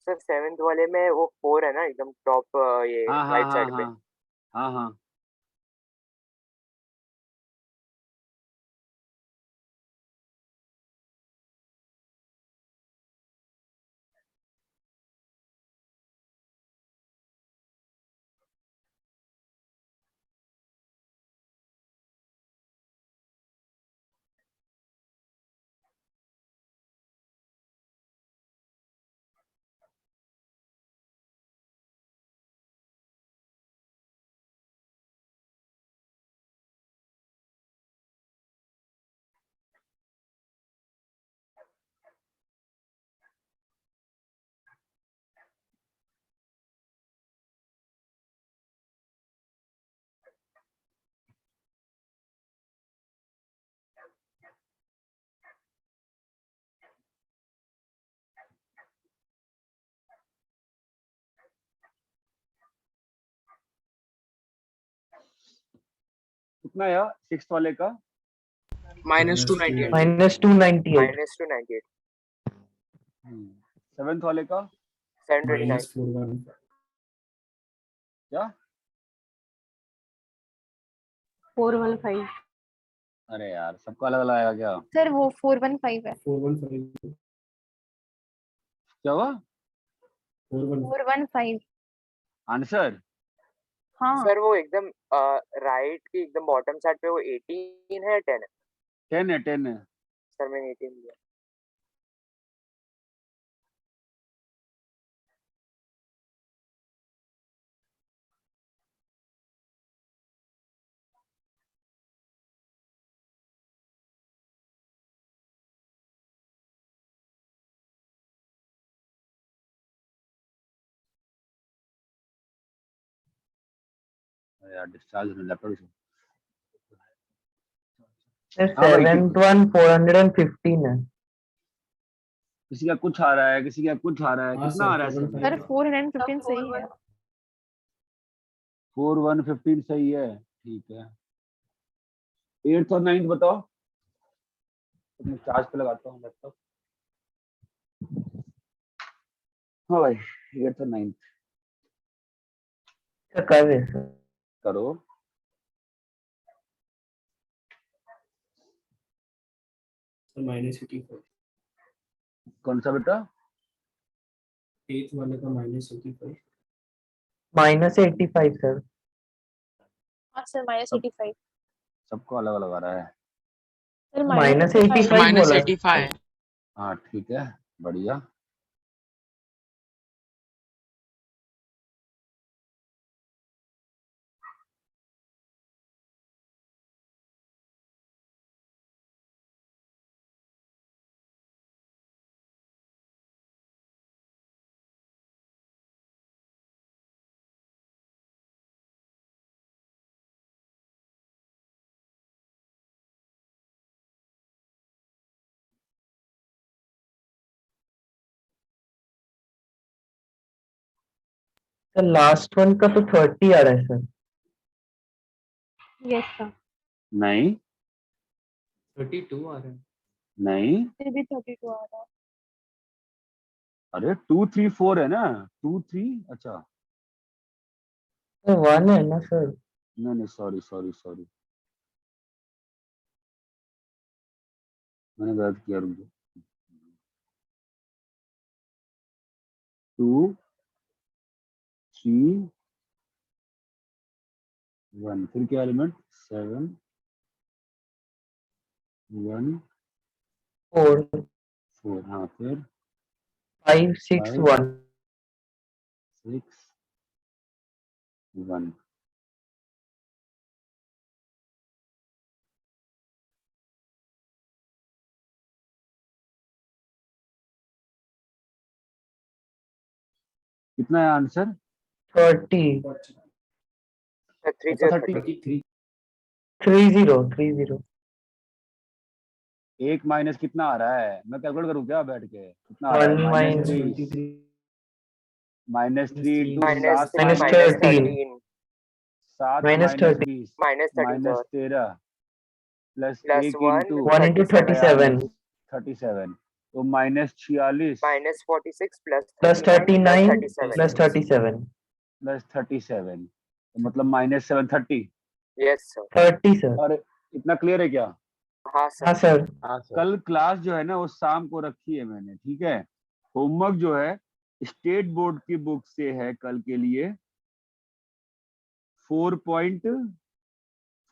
B: सर 7th वाले में वो 4 है ना एकदम टॉप ये
A: हाँ हाँ
B: राइट
A: हाँ
B: साइड पे।
A: हाँ हाँ हाँ। कितना यार 6 वाले का?
F: -298।
H: -298।
B: -298।
A: 7th वाले का
B: 729।
D: -415
A: क्या?
E: 415
A: अरे यार सबका अलग अलग आएगा क्या?
E: सर, वो 415 है।
D: 415
A: क्या हुआ
D: 415
E: 415।
A: आंसर?
E: हाँ,
B: सर वो एकदम राइट की एकदम बॉटम साइड पे वो 18 है 10 है।
A: 10 है 10 है।
B: सर मैंने 18 दिया।
A: अरे यार डिस्चार्ज होने लैपटॉप से।
H: सर
A: हाँ भाई
H: 7th वन 415 है।
A: किसी का कुछ आ रहा है किसी का कुछ आ रहा है।
D: हाँ
A: कितना
D: सर
A: आ रहा है सब?
D: 415
E: सर 415 सही है।
A: 4115 सही है ठीक है। 8th और 9th बताओ। तो मैं चार्ज पे लगाता हूँ लैपटॉप। हाँ भाई 8th और 9th
H: सर कर रहे सर।
A: करो।
D: सर -84
A: कौन सा बेटा?
D: 8th वाले का -85
H: -85 सर।
E: हाँ सर,
A: सब
E: -85।
A: सबको अलग अलग आ रहा है।
E: सर
H: -85 बोला।
F: -85।
A: हाँ ठीक है बढ़िया।
H: सर लास्ट वन का तो 30 आ रहा है सर।
E: यस सर,
A: नहीं
D: 32 आ रहा है।
A: नहीं,
E: ये भी 32 आ रहा है।
A: अरे 2 3 4 है ना, 2 3, अच्छा
H: तो 1 है ना सर।
A: नहीं नहीं, सॉरी सॉरी सॉरी, मैंने गलत किया, रुक जाओ। 2 3 1, फिर क्या एलिमेंट, 7 1
H: 4
A: 4, हाँ फिर
H: 5 6
A: 5
H: 1
A: 6 1। कितना है आंसर?
H: 30
B: 30
H: 30
A: एक माइनस कितना आ रहा है, मैं कैलकुलेट करूँ क्या बैठ के, कितना आ
H: 1
A: रहा है,
H: minus
A: -3 -3 into
B: -3
A: 7
H: minus
B: -13
H: 13
A: 7
H: minus 30
B: -13 sir,
A: -13 plus
B: plus
A: 1
B: 1
A: into
H: 1 into 37
A: 37, तो -46
B: -46 plus
H: plus
B: 39
H: 39 plus 37
A: प्लस 37, तो मतलब -7 30।
B: yes sir,
H: 30 sir.
A: और इतना क्लियर है क्या?
B: हाँ
H: हाँ
B: सर,
H: सर।
C: हाँ सर।
A: कल क्लास जो है ना वो शाम को रखी है मैंने, ठीक है। होमवर्क जो है स्टेट बोर्ड की बुक से है कल के लिए 4.4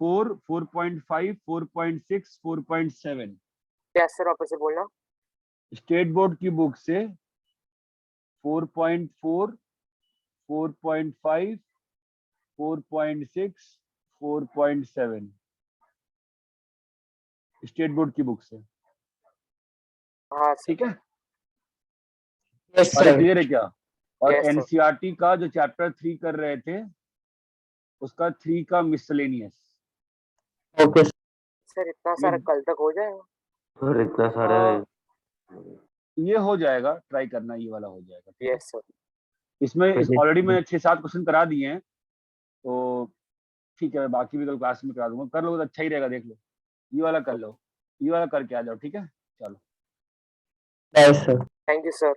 A: 4.5 4.6 4.7,
B: क्या सर वापस से बोलना,
A: स्टेट बोर्ड की बुक से 4.4 4.5 4.6 4.7, स्टेट बोर्ड की बुक से,
B: हाँ सर,
A: ठीक है।
H: यस
A: और
H: सर।
A: क्लियर है क्या? और
B: Yes, sir.
A: एनसीईआरटी का जो चैप्टर 3 कर रहे थे उसका 3 का मिसलेनियस,
H: ओके
B: सर इतना सारा कल तक हो जाएगा,
G: और इतना सारा
B: हाँ,
A: ये हो जाएगा, ट्राई करना, ये वाला हो जाएगा, ठीक है?
B: yes sir,
A: इसमें
H: Okay.
A: ऑलरेडी मैंने 6-7 क्वेश्चन करा दिए हैं, तो ठीक है, बाकी भी कल क्लास में करा दूंगा, कर लो तो अच्छा ही रहेगा, देख लो, ये वाला कर लो, ये वाला करके आ जाओ, ठीक है, चलो।
H: Yes sir.
B: thank you sir.